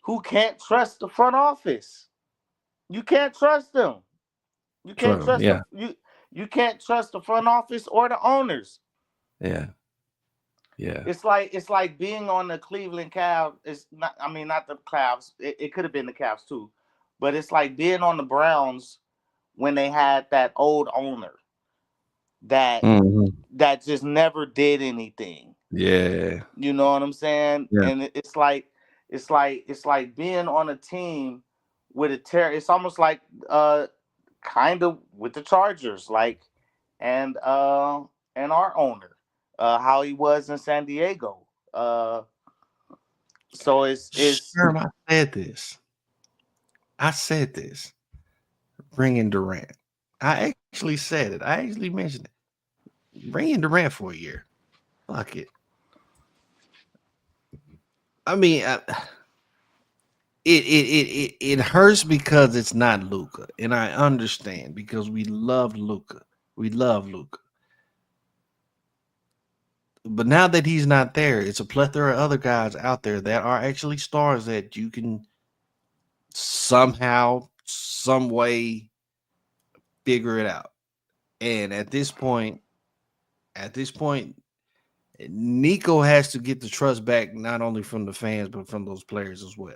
who can't trust the front office. You can't trust them. You can't True. trust Yeah. you can't trust the front office or the owners. Yeah. Yeah. It's like being on the Cleveland Cavs. It's not. I mean, not the Cavs. It could have been the Cavs too, but it's like being on the Browns when they had that old owner that Hmm. that just never did anything. Yeah. You know what I'm saying? Yeah. And it's like being on a team with a terror. It's almost like kind of with the Chargers, like and uh and our owner, how he was in San Diego. So it's Sherm, I said this. I said this. Bringing Durant. I actually said it. I actually mentioned it. Bringing Durant for a year. Fuck it. I mean, it hurts because it's not Luca, and I understand because we love Luca. We love Luca. But now that he's not there, it's a plethora of other guys out there that are actually stars that you can somehow, some way figure it out. And at this point, Nico has to get the trust back not only from the fans but from those players as well.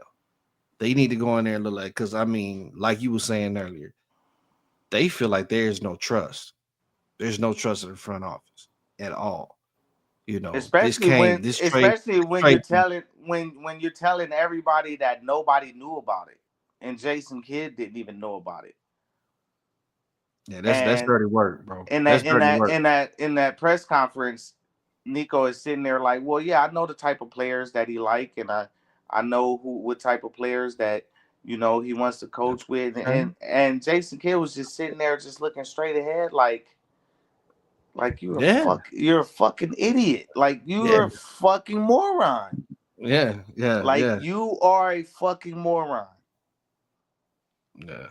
They need to go in there and look like, because I mean, like you were saying earlier, they feel like there's no trust. There's no trust in the front office at all. This especially came, when this trade, especially when you're trade. telling when you're telling everybody that nobody knew about it, and Jason Kidd didn't even know about it. Yeah, that's And dirty work, bro. in That's that in dirty that work. in that in that press conference, Nico is sitting there like, well, yeah, I know the type of players that he like, and I know what type of players that he wants to coach with, Okay. and Jason Kidd was just sitting there, just looking straight ahead, like Yeah, you're a fucking idiot, like yeah, you're a fucking moron, yeah, yeah, like yeah, you are a fucking moron. yeah.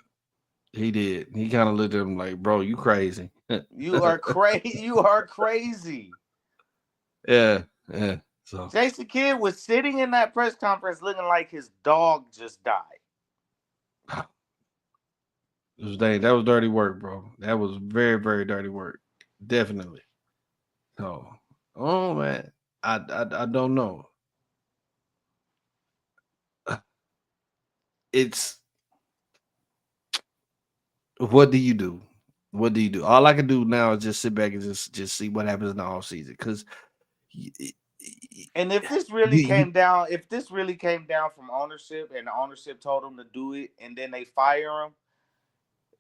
He did. He kind of looked at him like, bro, you crazy. You are crazy. You are crazy. Yeah, yeah. So Jason Kidd was sitting in that press conference looking like his dog just died. that was dirty work, bro. That was very, very dirty work. Definitely. So, oh man, I don't know. It's what do you do? What do you do? All I can do now is just sit back and just see what happens in the off season because you, And if this really you came down, if this really came down from ownership, and the ownership told him to do it, and then they fire him,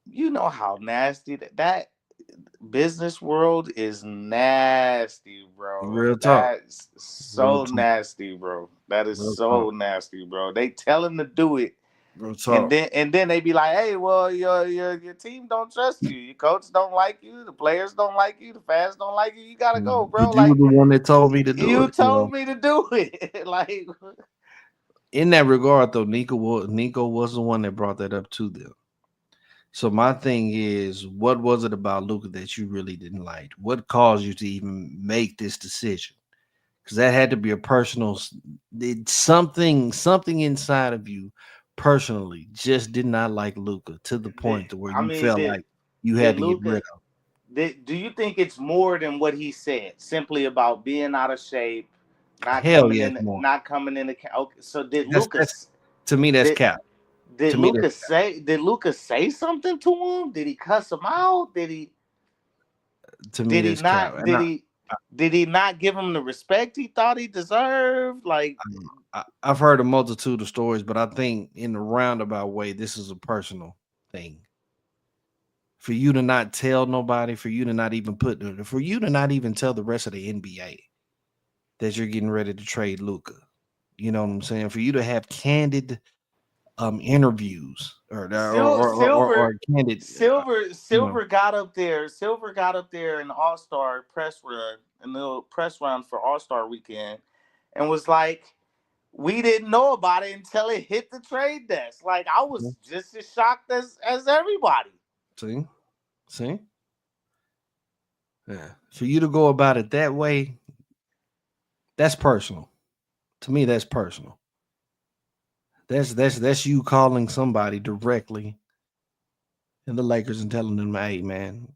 you know how nasty that business world is nasty, bro. real talk, That's real so talk, nasty, bro. That is real so talk, nasty, bro. They tell him to do it, real and talk. then they be like, "Hey, well, your team don't trust you. Your coach don't like you. The players don't like you. The fans don't like you. You gotta go, bro. But you were Like the one that told me to do you it. told me to do it. Like In that regard, though, Nico was the one that brought that up to them. So my thing is, what was it about Luca that you really didn't like? What caused you to even make this decision? Because that had to be a personal something inside of you personally just did not like Luca to the did, point to where I you mean, felt did like you did had to get rid Luca? of. Do you think it's more than what he said? Simply about being out of shape, Hell yes, more. not coming in the. Okay, so That's to me that's did cap. did To me that's Lucas say something to him? Did he cuss him out? to me Did he that's cap. not? And Did he not give him the respect he thought he deserved? Like I've heard a multitude of stories, but I think in a roundabout way, this is a personal thing. For you to not tell nobody, for you to not even for you to not even tell the rest of the NBA that you're getting ready to trade Luca. You know what I'm saying? For you to have candid interviews or candid Silver got up there. Silver got up there in the All Star press run, in the press run for All Star weekend, and was like, "We didn't know about it until it hit the trade desk." Like I was just as shocked as everybody. see, see, yeah. For you to go about it that way, that's personal. To me, that's personal. That's you calling somebody directly and the Lakers and telling them, "Hey, man,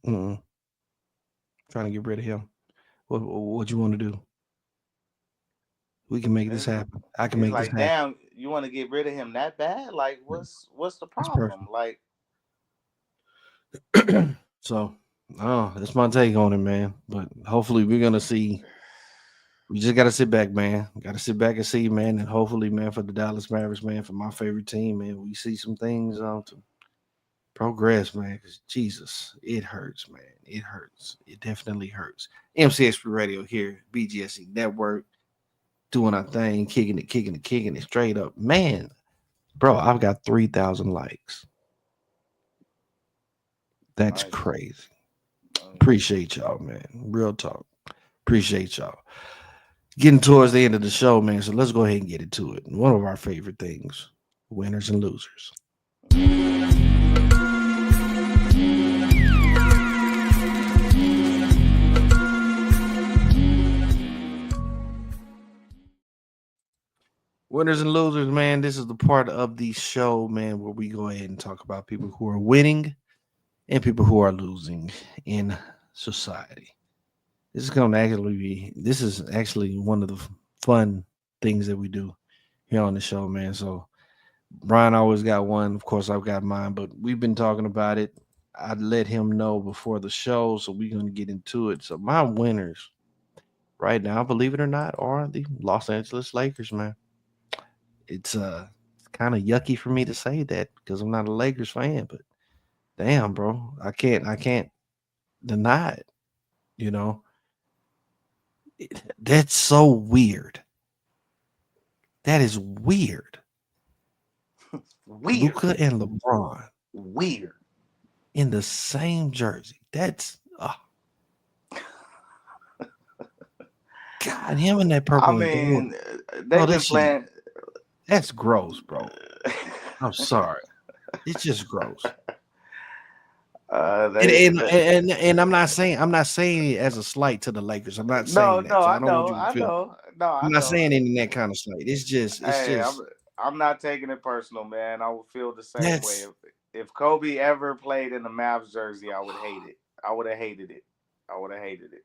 trying to get rid of him. What you want to do? We can make this It's, happen. I can it's make this like, happen. damn, you want to get rid of him that bad? Like, what's the It's problem? personal." Like, So, oh, that's my take on it, man. But hopefully, we're gonna see. We just gotta sit back, man. Gotta sit back and see, man. And hopefully, man, for the Dallas Mavericks, man, for my favorite team, man, we see some things to progress, man. Because Jesus, it hurts, man. It hurts. It definitely hurts. MCXP Radio here, BGSE Network, doing our thing, kicking it straight up, man. Bro, I've got 3,000 likes. That's nice. crazy. nice. Appreciate y'all, man. Real talk. Appreciate y'all. Getting towards the end of the show, man. So let's go ahead and get into it. One of our favorite things, winners and losers. Winners and losers, man. This is the part of the show, man, where we go ahead and talk about people who are winning and people who are losing in society. This is actually one of the fun things that we do here on the show, man. So Brian always got one. Of course, I've got mine, but we've been talking about it. I let him know before the show, so we're going to get into it. So my winners right now, believe it or not, are the Los Angeles Lakers, man. It's kind of yucky for me to say that because I'm not a Lakers fan, but damn, bro, I can't deny it. You know, that's so weird. That is weird. Weird, Luca and LeBron weird. in the same jersey. That's God, him and that I purple and gold. mean, Bro, they've that been shit playing. that's gross, bro. I'm sorry. It's just gross. And They, and, and and I'm not saying it as a slight to the Lakers. I'm not no, saying no, that. So I I don't want know, you to I feel know, no, I'm I not know. saying it in that kind of slight. It's Hey, just I'm not taking it personal, man. I would feel the same way that's if Kobe ever played in the Mavs jersey. I would hate it. I would have hated it. I would have hated it.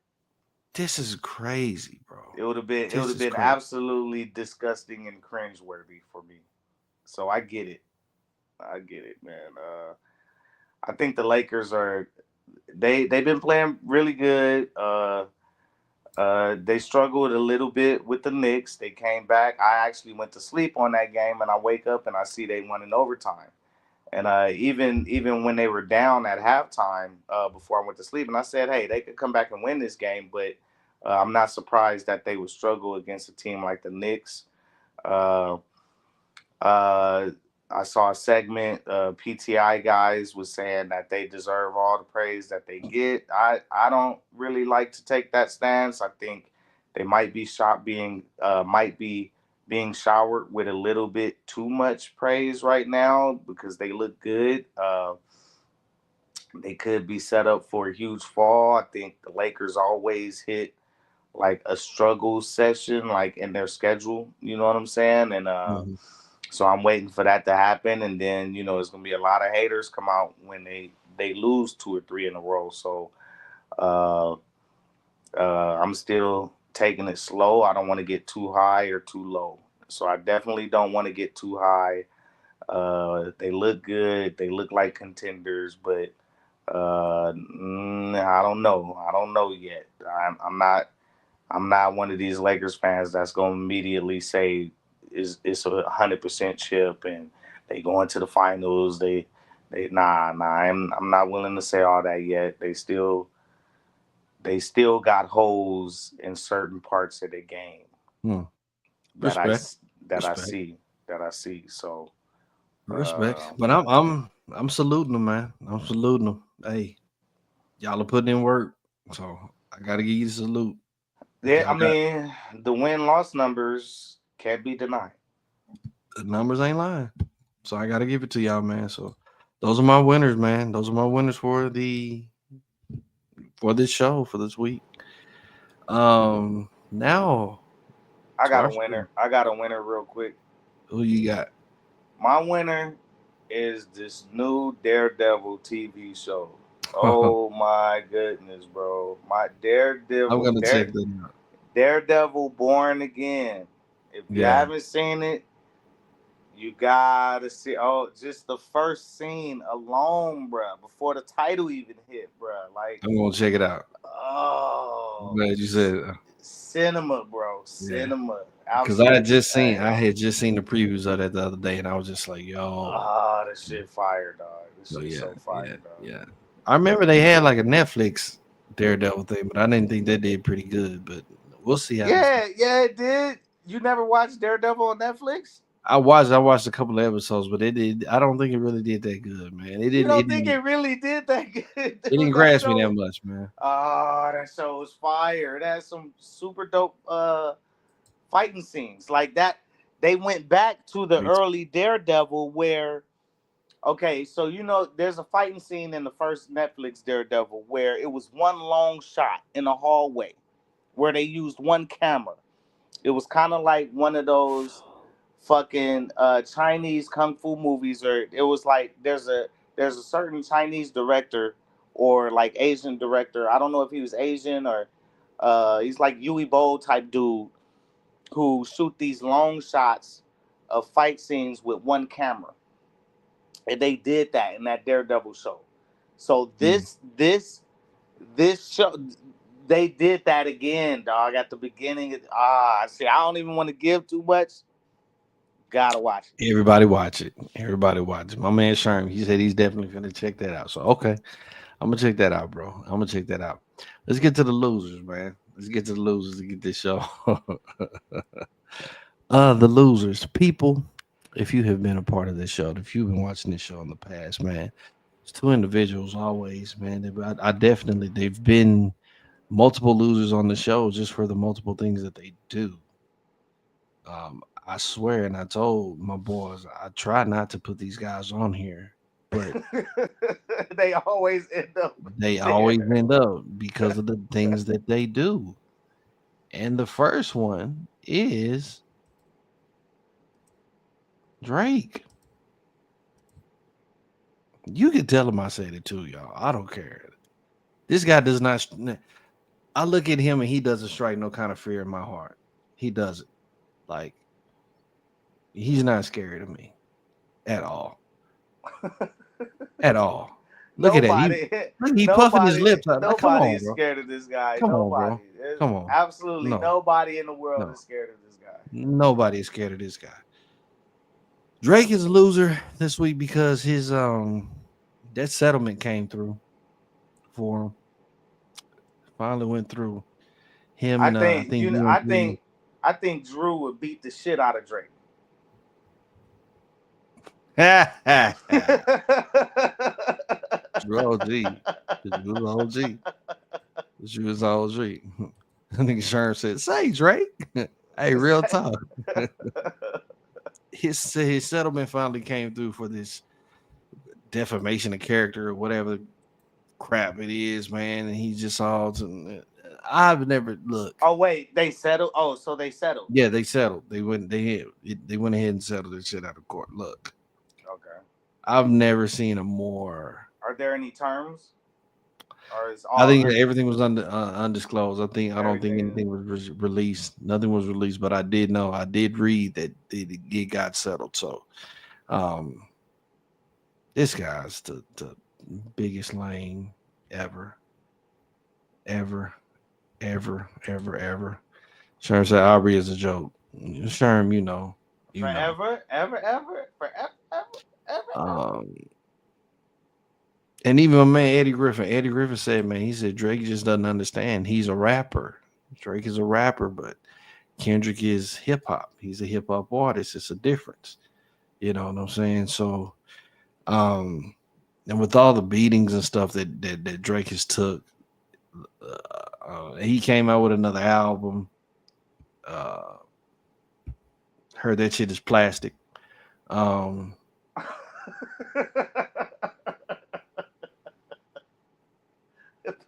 this is crazy, bro. It would This have is been crazy. absolutely disgusting and cringeworthy for me. So I get it. I get it, man. I think the Lakers are they've been playing really good. They struggled a little bit with the Knicks. They came back. I actually went to sleep on that game, and I wake up and I see they won in overtime. And even when they were down at halftime, before I went to sleep, and I said, hey, they could come back and win this game, but I'm not surprised that they would struggle against a team like the Knicks. Uh, uh, I saw a segment. PTI guys was saying that they deserve all the praise that they get. I don't really like to take that stance. I think they might be being showered with a little bit too much praise right now because they look good. They could be set up for a huge fall. I think the Lakers always hit like a struggle session, like in their schedule. You know what I'm saying? And Mhm. so I'm waiting for that to happen, and then there's gonna be a lot of haters come out when they lose two or three in a row. So uh, I'm still taking it slow. I don't want to get too high or too low. So I definitely don't want to get too high. They look good. They look like contenders, but I don't know. I don't know yet. I'm not. I'm not one of these Lakers fans that's gonna immediately say it's 100% chip and they go into the finals. They nah. I'm not willing to say all that yet. They still got holes in certain parts of the game Hmm. that I Respect. s- that I Respect. see that I see. So Respect. uh, But I'm saluting them, man. I'm saluting them. Hey, y'all are putting in work. So I gotta give you the salute. yeah, I Y'all got mean the win loss numbers can't be denied. the numbers ain't lying. So I gotta give it to y'all, man. So those are my winners, man. Those are my winners for this show for this week. Now I to got our a show. winner. I got a winner real quick. Who you got? My winner is this new Daredevil TV show. Oh my goodness, bro! My I'm Daredevil, gonna check that out. Daredevil Born Again. If you Yeah, haven't seen it, you gotta see. Oh, just the first scene alone, bruh. Before the title even hit, bruh. Like, I'm gonna check it out. I'm oh, glad you said it. cinema, bro. Yeah, Cinema. because I had Absolutely. just seen, I had just seen the previews of that the other day, and I was just like, yo, Ah, this shit fire, dog. This so shit yeah, so yeah, fire, dog. yeah. I remember they had like a Netflix Daredevil thing, but I didn't think that did pretty good. But we'll see how this goes. Yeah, yeah, it did. You never watched Daredevil on Netflix? I watched a couple of episodes, but it did. I don't think it really did that good, man. It You didn't. It don't think didn't. it really did that good? It Dude, didn't that grasp me that show. much, man. Ah, that show was fire. It has some super dope fighting scenes. Like that. They went back to the Me too. early Daredevil where okay, so there's a fighting scene in the first Netflix Daredevil where it was one long shot in a hallway where they used one camera. It was kind of like one of those fucking Chinese kung fu movies, or it was like there's a certain Chinese director or like Asian director. I don't know if he was Asian or he's like Yui Bo type dude who shoot these long shots of fight scenes with one camera, and they did that in that Daredevil show. So Mm. this show they did that again, dog. At the beginning, see, I don't even want to give too much. Gotta watch it. Everybody watch it. Everybody watch it. My man Sherm, he said he's definitely gonna check that out. So okay, I'm gonna check that out, bro. I'm gonna check that out. Let's get to the losers, man. Let's get to the losers to get this show. The losers, people. If you have been a part of this show, if you've been watching this show in the past, man, it's two individuals always, man. I definitely they've been multiple losers on the show just for the multiple things that they do. I swear, and I told my boys, I try not to put these guys on here, but They always end up they always there. end up because of the things that they do. And the first one is Drake. You can tell him I said it too, y'all. I don't care. This guy does not. I look at him and he doesn't strike no kind of fear in my heart. He doesn't. Like, he's not scared of me at all. At all. Look at that. Nobody, He puffing his lips out. Like, come nobody on, is bro. scared of this guy. Come on, Nobody. bro. There's Come on. absolutely No, nobody in the world no. is scared of this guy. Nobody is scared of this guy. Drake is a loser this week because his that settlement came through for him. Finally went through. Him I and I think think you know. you and Drew. I think Drew would beat the shit out of Drake. Drew OG. Drew OG. Drew is OG. I think Sherm said, "Say Drake." Hey, real talk. His settlement finally came through for this defamation of character or whatever crap it is, man. And he just all. I've never look. Oh wait, they settled. Oh, so they settled. Yeah, they settled. They went. They went ahead and settled their shit out of court. Look, Okay. I've never seen a more. Are there any terms, or is I all think everything was undisclosed. I don't think everything? anything was released. Nothing was released, but I did know. I did read that it got settled. So, um, this guy's the biggest lame ever, ever, ever. Sherm said Aubrey is a joke. Sherm, you know. Forever, forever, ever. Um, and even my man Eddie Griffin said, man, he said Drake just doesn't understand. He's a rapper. Drake is a rapper, but Kendrick is hip hop. He's a hip hop artist. It's a difference. You know what I'm saying? So, and with all the beatings and stuff that Drake has took, he came out with another album. Heard that shit is plastic.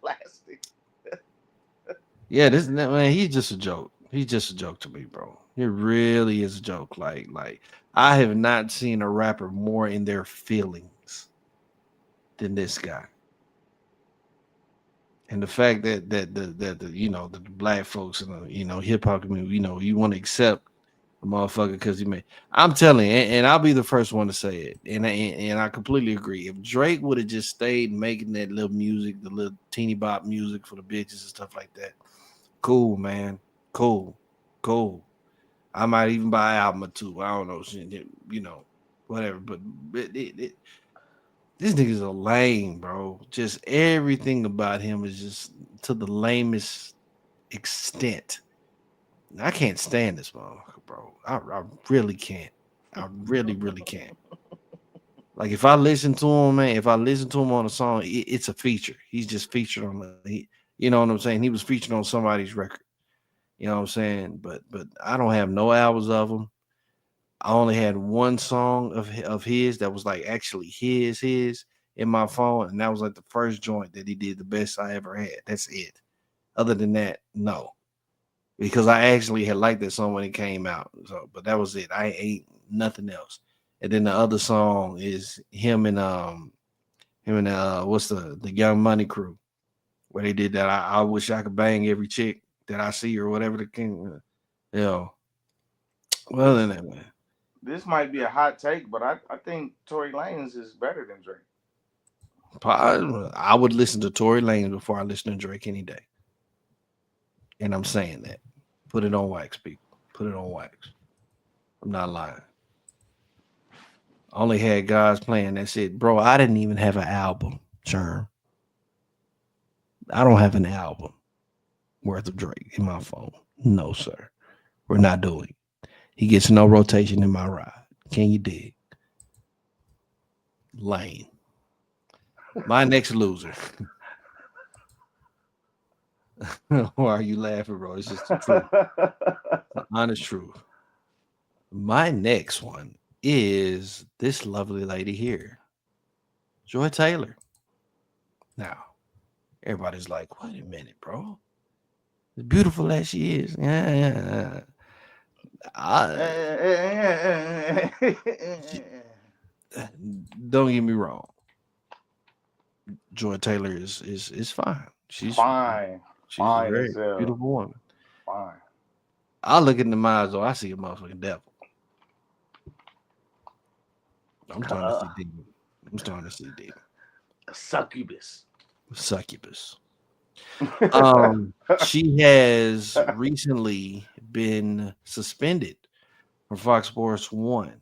Plastic. Yeah, this man, he's just a joke. He's just a joke to me, bro. It really is a joke. Like I have not seen a rapper more in their feelings than this guy. And the fact that the the black folks in the hip hop community, you want to accept a motherfucker because he made. I'm telling you, and I'll be the first one to say it, and I completely agree. If Drake would have just stayed making that little music, the little teeny bop music for the bitches and stuff like that, cool, man, cool, cool. I might even buy an album or two. I don't know, whatever. But this nigga's a lame, bro. Just everything about him is just to the lamest extent. I can't stand this motherfucker, bro. I really can't. I really, really can't. Like if I listen to him, man, if I listen to him on a song, it's a feature. He's just featured on you know what I'm saying? He was featured on somebody's record. You know what I'm saying? But I don't have no albums of him. I only had one song of his that was like actually his in my phone, and that was like the first joint that he did the best I ever had. That's it. Other than that, no. Because I actually had liked that song when it came out. So, but that was it. I ain't nothing else. And then the other song is him and what's the Young Money crew where they did that. I wish I could bang every chick that I see or whatever the king. Well, This then that man. this might be a hot take, but I think Tory Lanez is better than Drake. I would listen to Tory Lanez before I listen to Drake any day, and I'm saying that. Put it on wax, people. Put it on wax. I'm not lying. Only had guys playing. That's it, bro. I didn't even have an album. Sure, I don't have an album worth of Drake in my phone. No, sir. We're not doing. He gets no rotation in my ride. Can you dig? Lane. My next loser. Why are you laughing, bro? It's just the truth. The honest truth. My next one is this lovely lady here, Joy Taylor. Now, everybody's like, wait a minute, bro. As beautiful as she is. Yeah. I, don't get me wrong. Joy Taylor is fine. Fine, She's a fine very as hell. beautiful woman. Fine. I look in the eyes though, I see a motherfucking devil. I'm starting to Uh, see demon. I'm starting to see demon. succubus. Succubus. She has recently been suspended from Fox Sports One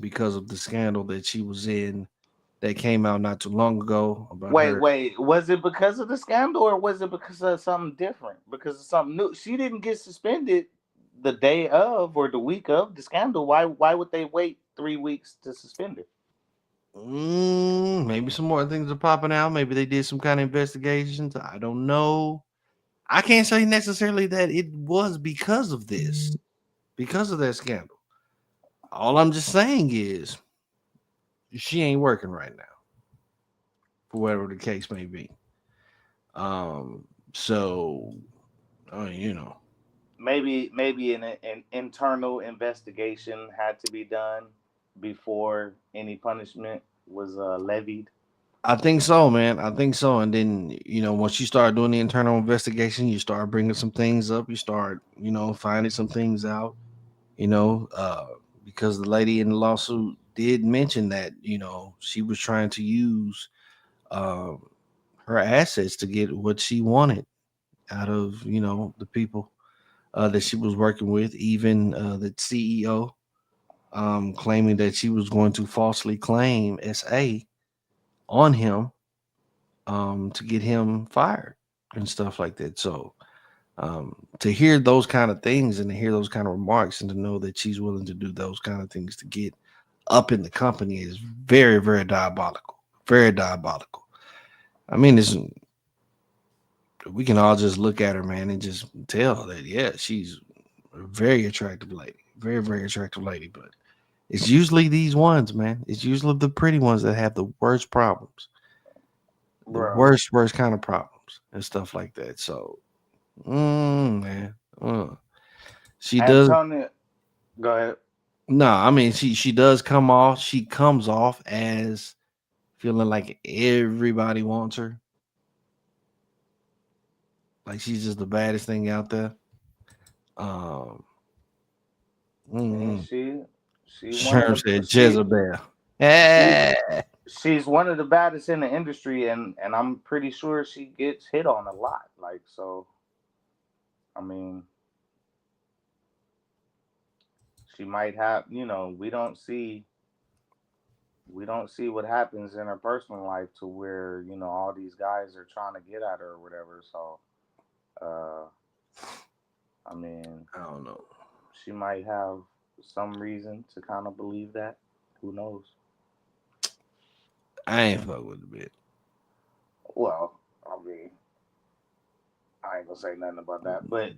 because of the scandal that she was in that came out not too long ago about Wait, her. wait. Was it because of the scandal or was it because of something different? Because of something new. She didn't get suspended the day of or the week of the scandal. Why would they wait 3 weeks to suspend her? Maybe some more things are popping out. Maybe they did some kind of investigations. I don't know. I can't say necessarily that it was because of this, because of that scandal. All I'm just saying is she ain't working right now, for whatever the case may be. So you know, Maybe an internal investigation had to be done before any punishment was levied. I think so, man. I think so. And then once you start doing the internal investigation, you start bringing some things up. You start, finding some things out. You know, because the lady in the lawsuit did mention that she was trying to use um, her assets to get what she wanted out of the people that she was working with, even the CEO claiming that she was going to falsely claim SA on him to get him fired and stuff like that. So to hear those kind of things and to hear those kind of remarks and to know that she's willing to do those kind of things to get up in the company is very, very diabolical. Very diabolical. I mean, we can all just look at her, man, and just tell that yeah, she's a very attractive lady, very, very attractive lady. But it's usually these ones, man. It's usually the pretty ones that have the worst problems, the Bro. worst kind of problems and stuff like that. So, man, She does. Antonio, go ahead. No, I mean she does come off. She comes off as feeling like everybody wants her. Like she's just the baddest thing out there. Um, And mhm. she one of Sherm the said Jezebel. Eh. she's one of the baddest in the industry, and I'm pretty sure she gets hit on a lot. Like so, I mean, she might have. We don't see what happens in her personal life to where all these guys are trying to get at her or whatever. So, uh, I mean, I don't know. she might have some reason to kind of believe that. Who knows? I ain't fuck with the bit. Well, I mean, I ain't gonna say nothing about that. But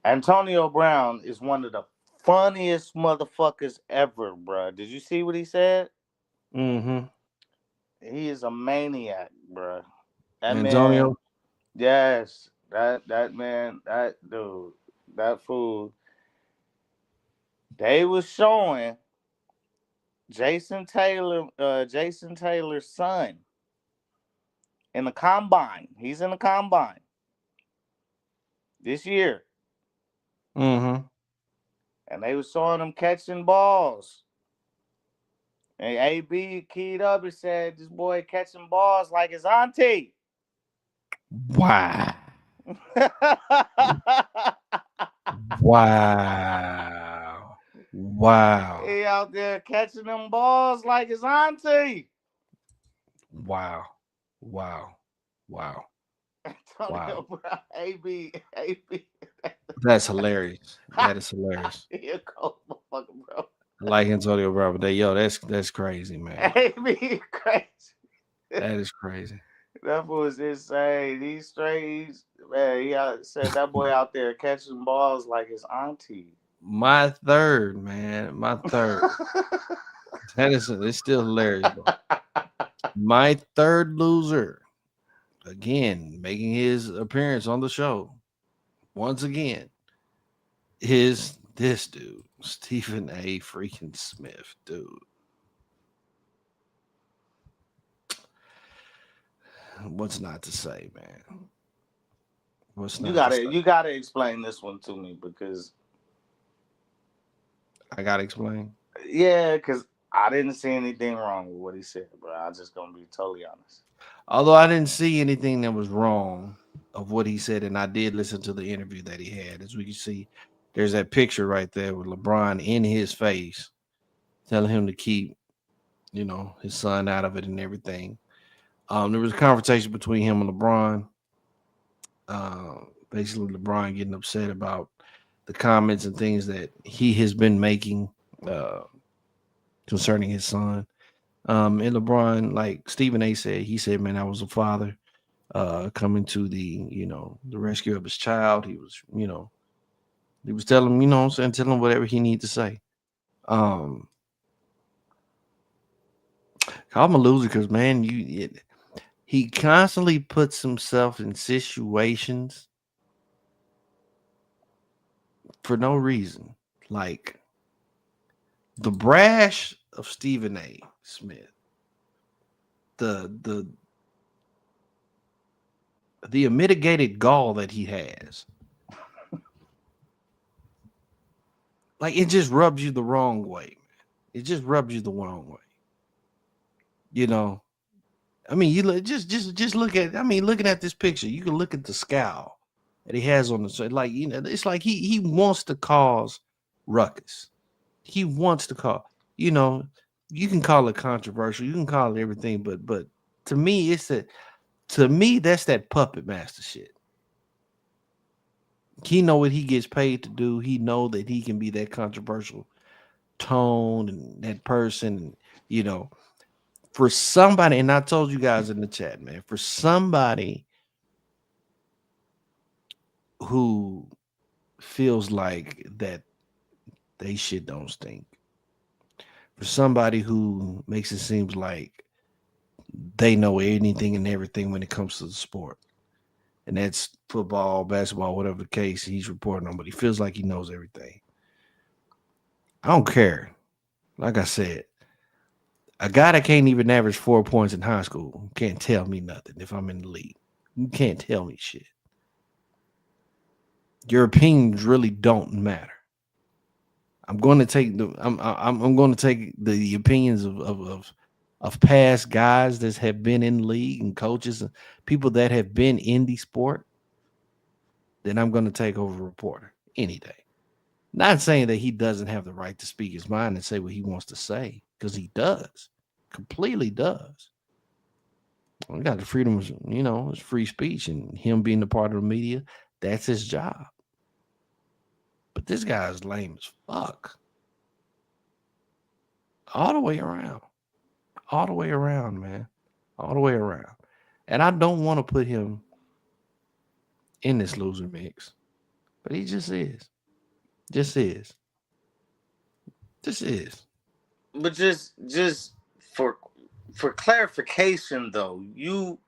Antonio Brown is one of the funniest motherfuckers ever, bruh. Did you see what he said? Mm-hmm. He is a maniac, bruh. That man, Antonio. yes, that man, that dude, that fool. They was showing Jason Taylor's son in the combine. He's in the combine this year, Mm-hmm. and they was showing him catching balls. And AB keyed up and said, "This boy catching balls like his auntie." Wow. Wow. Wow. He out there catching them balls like his auntie. Wow. Wow. Wow. Antonio Wow. Brown, AB. That's hilarious. That is hilarious. He a cold motherfucker, bro. I like Antonio Brown, but that's crazy, man. AB crazy. That is crazy. That was insane. These strays, man. Said that boy out there catching balls like his auntie. My third, man. My third. That is it's still hilarious, bro. My third loser. Again, making his appearance on the show. Once again, is this dude, Stephen A. freaking Smith, dude. What's not to say, man? What's You not to gotta say? you gotta explain this one to me because I gotta explain. yeah, because I didn't see anything wrong with what he said, bro. I'm just gonna be totally honest. Although I didn't see anything that was wrong of what he said, and I did listen to the interview that he had. As we can see, there's that picture right there with LeBron in his face, telling him to keep, his son out of it and everything. There was a conversation between him and LeBron. Basically, LeBron getting upset about the comments and things that he has been making uh, concerning his son. And LeBron, like Stephen A. said, he said, "Man, I was a father coming to the rescue of his child. He was telling him, what I'm saying, tell him whatever he need to say." Um, I'm a loser because man, he constantly puts himself in situations for no reason. Like the brash of Stephen A. Smith, the the unmitigated gall that he has, like it just rubs you the wrong way. It just rubs you the wrong way. You know, I mean, you just look at. I mean, looking at this picture, you can look at the scowl that he has on the side. Like it's like he wants to cause ruckus. He wants to call. You know, you can call it controversial. You can call it everything, but to me, that's that puppet master shit. He know what he gets paid to do. He know that he can be that controversial tone and that person. You know, for somebody, and I told you guys in the chat, man, for somebody who feels like that they shit don't stink, for somebody who makes it seems like they know anything and everything when it comes to the sport, and that's football, basketball, whatever the case he's reporting on, but he feels like he knows everything. I don't care. Like I said, a guy that can't even average 4 points in high school can't tell me nothing if I'm in the league. You can't tell me shit. Your opinions really don't matter. I'm going to take I'm going to take the opinions of past guys that have been in the league and coaches and people that have been in the sport. Then I'm going to take over a reporter any day. Not saying that he doesn't have the right to speak his mind and say what he wants to say, because he does, completely does. We got the freedom of, it's free speech, and him being a part of the media, that's his job. But this guy is lame as fuck. All the way around. All the way around, man. All the way around. And I don't want to put him in this loser mix. But he just is. Just is. Just is. But just for clarification though, you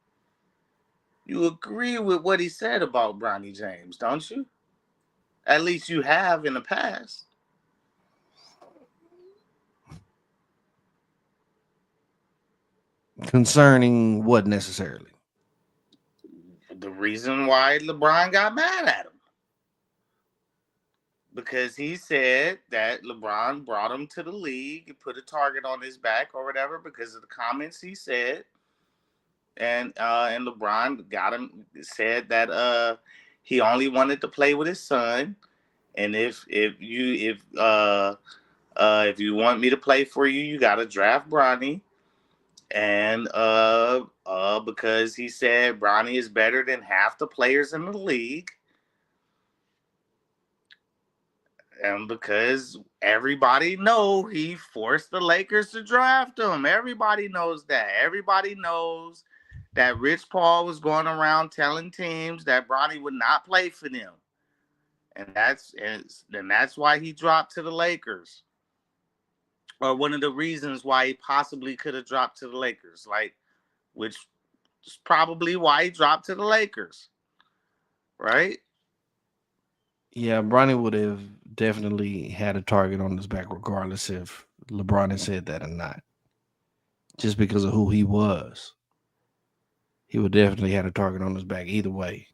agree with what he said about Bronny James, don't you? At least you have in the past. Concerning what necessarily? The reason why LeBron got mad at him. Because he said that LeBron brought him to the league and put a target on his back or whatever because of the comments he said. And LeBron got him, said that he only wanted to play with his son. And if you want me to play for you, you gotta draft Bronny. And because he said Bronny is better than half the players in the league. And because everybody know he forced the Lakers to draft him. Everybody knows that. Everybody knows that Rich Paul was going around telling teams that Bronny would not play for them. And that's why he dropped to the Lakers. Or one of the reasons why he possibly could have dropped to the Lakers. Which is probably why he dropped to the Lakers. Right? Yeah, Bronny would have definitely had a target on his back regardless if LeBron had said that or not. Just because of who he was. He would definitely had a target on his back either way.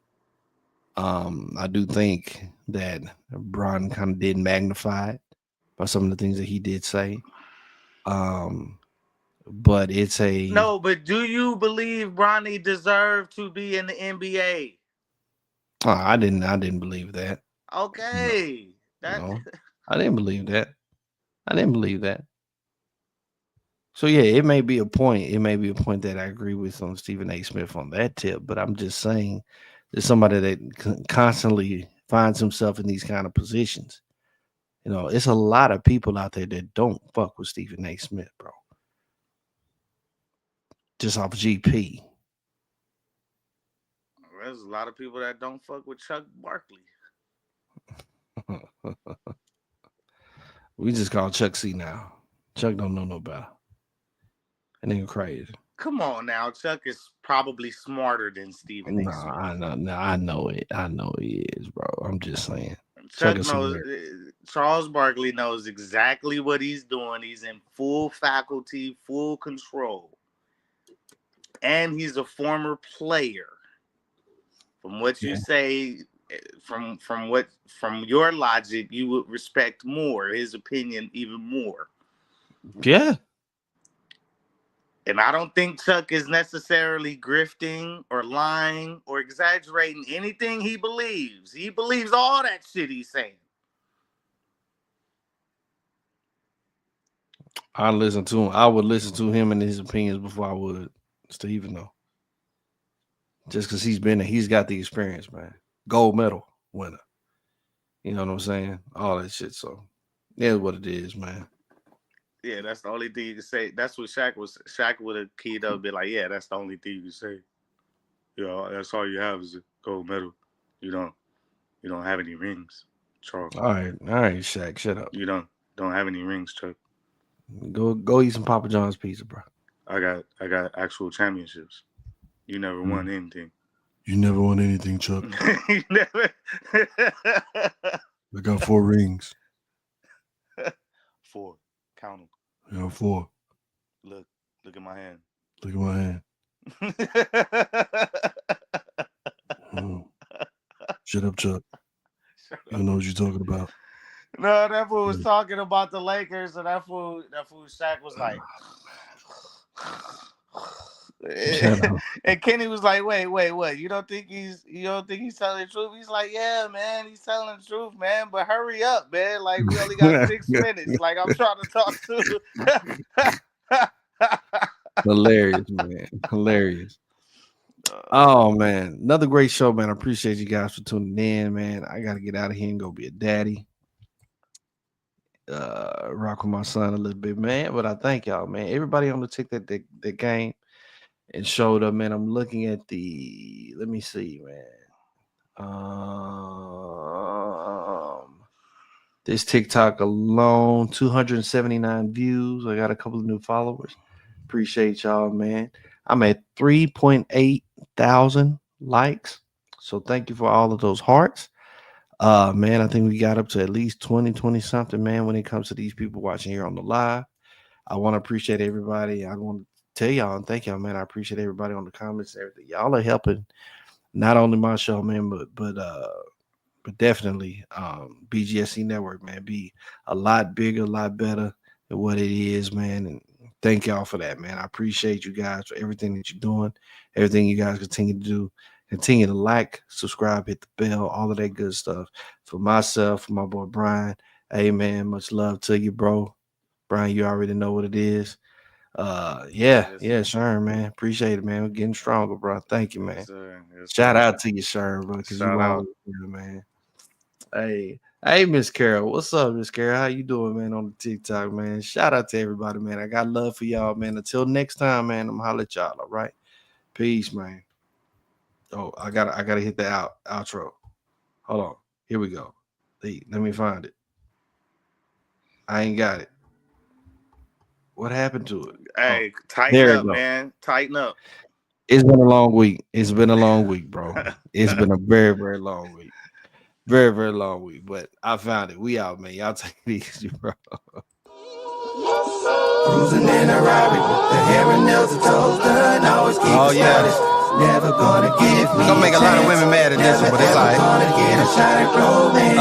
I do think that Bron kind of did magnify it by some of the things that he did say. But it's No, but do you believe Bronny deserved to be in the NBA? I didn't believe that. Okay. No, I didn't believe that. I didn't believe that. So yeah, it may be a point. It may be a point that I agree with on Stephen A. Smith on that tip. But I'm just saying, there's somebody that constantly finds himself in these kind of positions. It's a lot of people out there that don't fuck with Stephen A. Smith, bro. Just off GP. There's a lot of people that don't fuck with Chuck Barkley. We just call Chuck C now. Chuck don't know no better. That nigga crazy. Come on now, Chuck is probably smarter than Stephen A. No, Smith. I know it. I know he is, bro. I'm just saying. Chuck knows. Charles Barkley knows exactly what he's doing. He's in full faculty, full control, and he's a former player. From what you say, from your logic, you would respect more his opinion even more. Yeah. And I don't think Chuck is necessarily grifting or lying or exaggerating anything he believes. He believes all that shit he's saying. I listen to him. I would listen to him and his opinions before I would Steven though. Just because he's got the experience, man. Gold medal winner. You know what I'm saying? All that shit. So that's what it is, man. Yeah, that's the only thing you can say. That's what Shaq would have keyed up and be like, yeah, that's the only thing you can say. That's all you have is a gold medal. You don't have any rings, Charles. All right, Shaq, shut up. You don't have any rings, Chuck. Go eat some Papa John's pizza, bro. I got actual championships. You never won anything. You never won anything, Chuck. You never. I got 4 rings. 4. Count them. I got 4. Look at my hand. Look at my hand. Shut up, Chuck. You don't know what you're talking about. No, that fool was talking about the Lakers, and that fool Shaq was like, and Kenny was like, wait, what? You don't think he's telling the truth? He's like, yeah, man, he's telling the truth, man. But hurry up, man. Like, we only got 6 minutes. Like, I'm trying to talk to. Hilarious, man. Hilarious. Oh man, another great show, man. I appreciate you guys for tuning in, man. I gotta get out of here and go be a daddy. Rock with my son a little bit, man. But I thank y'all, man. Everybody on the TikTok that game and showed up, man. I'm looking at the. Let me see, man. This TikTok alone, 279 views. I got a couple of new followers. Appreciate y'all, man. I'm at 3.8 thousand likes. So thank you for all of those hearts. Man, I think we got up to at least 20 something, man, when it comes to these people watching here on the live. I want to appreciate everybody. I want to tell y'all and thank y'all, man. I appreciate everybody on the comments and everything. Y'all are helping not only my show, man, but definitely BGSC Network, man, be a lot bigger, a lot better than what it is, man. And thank y'all for that, man. I appreciate you guys for everything that you're doing, everything you guys continue to do. Continue to like, subscribe, hit the bell, all of that good stuff. For myself, for my boy Brian, hey, man, much love to you, bro. Brian, you already know what it is. Yeah, Sharon, man. Appreciate it, man. We're getting stronger, bro. Thank you, man. Yes, sir. Yes, Shout sir. out to you, Sharon, bro, because you Shout out. always here, man. Hey, Miss Carol. What's up, Miss Carol? How you doing, man, on the TikTok, man? Shout out to everybody, man. I got love for y'all, man. Until next time, man, I'm holler at y'all, all right? Peace, man. Oh, I gotta hit the outro. Hold on. Here we go. Let me find it. I ain't got it. What happened to it? Hey, tighten up, man. Tighten up. It's been a long week. It's been a long week, bro. It's been a very, very long week. Very, very long week. But I found it. We out, man. Y'all take it easy, bro. Cruising in a Rari with the hair and nails and toes done. Always keep it stylish. Never gonna give me. Gonna make a lot of women mad at this one, but it's all right. Gonna get a shot at romance.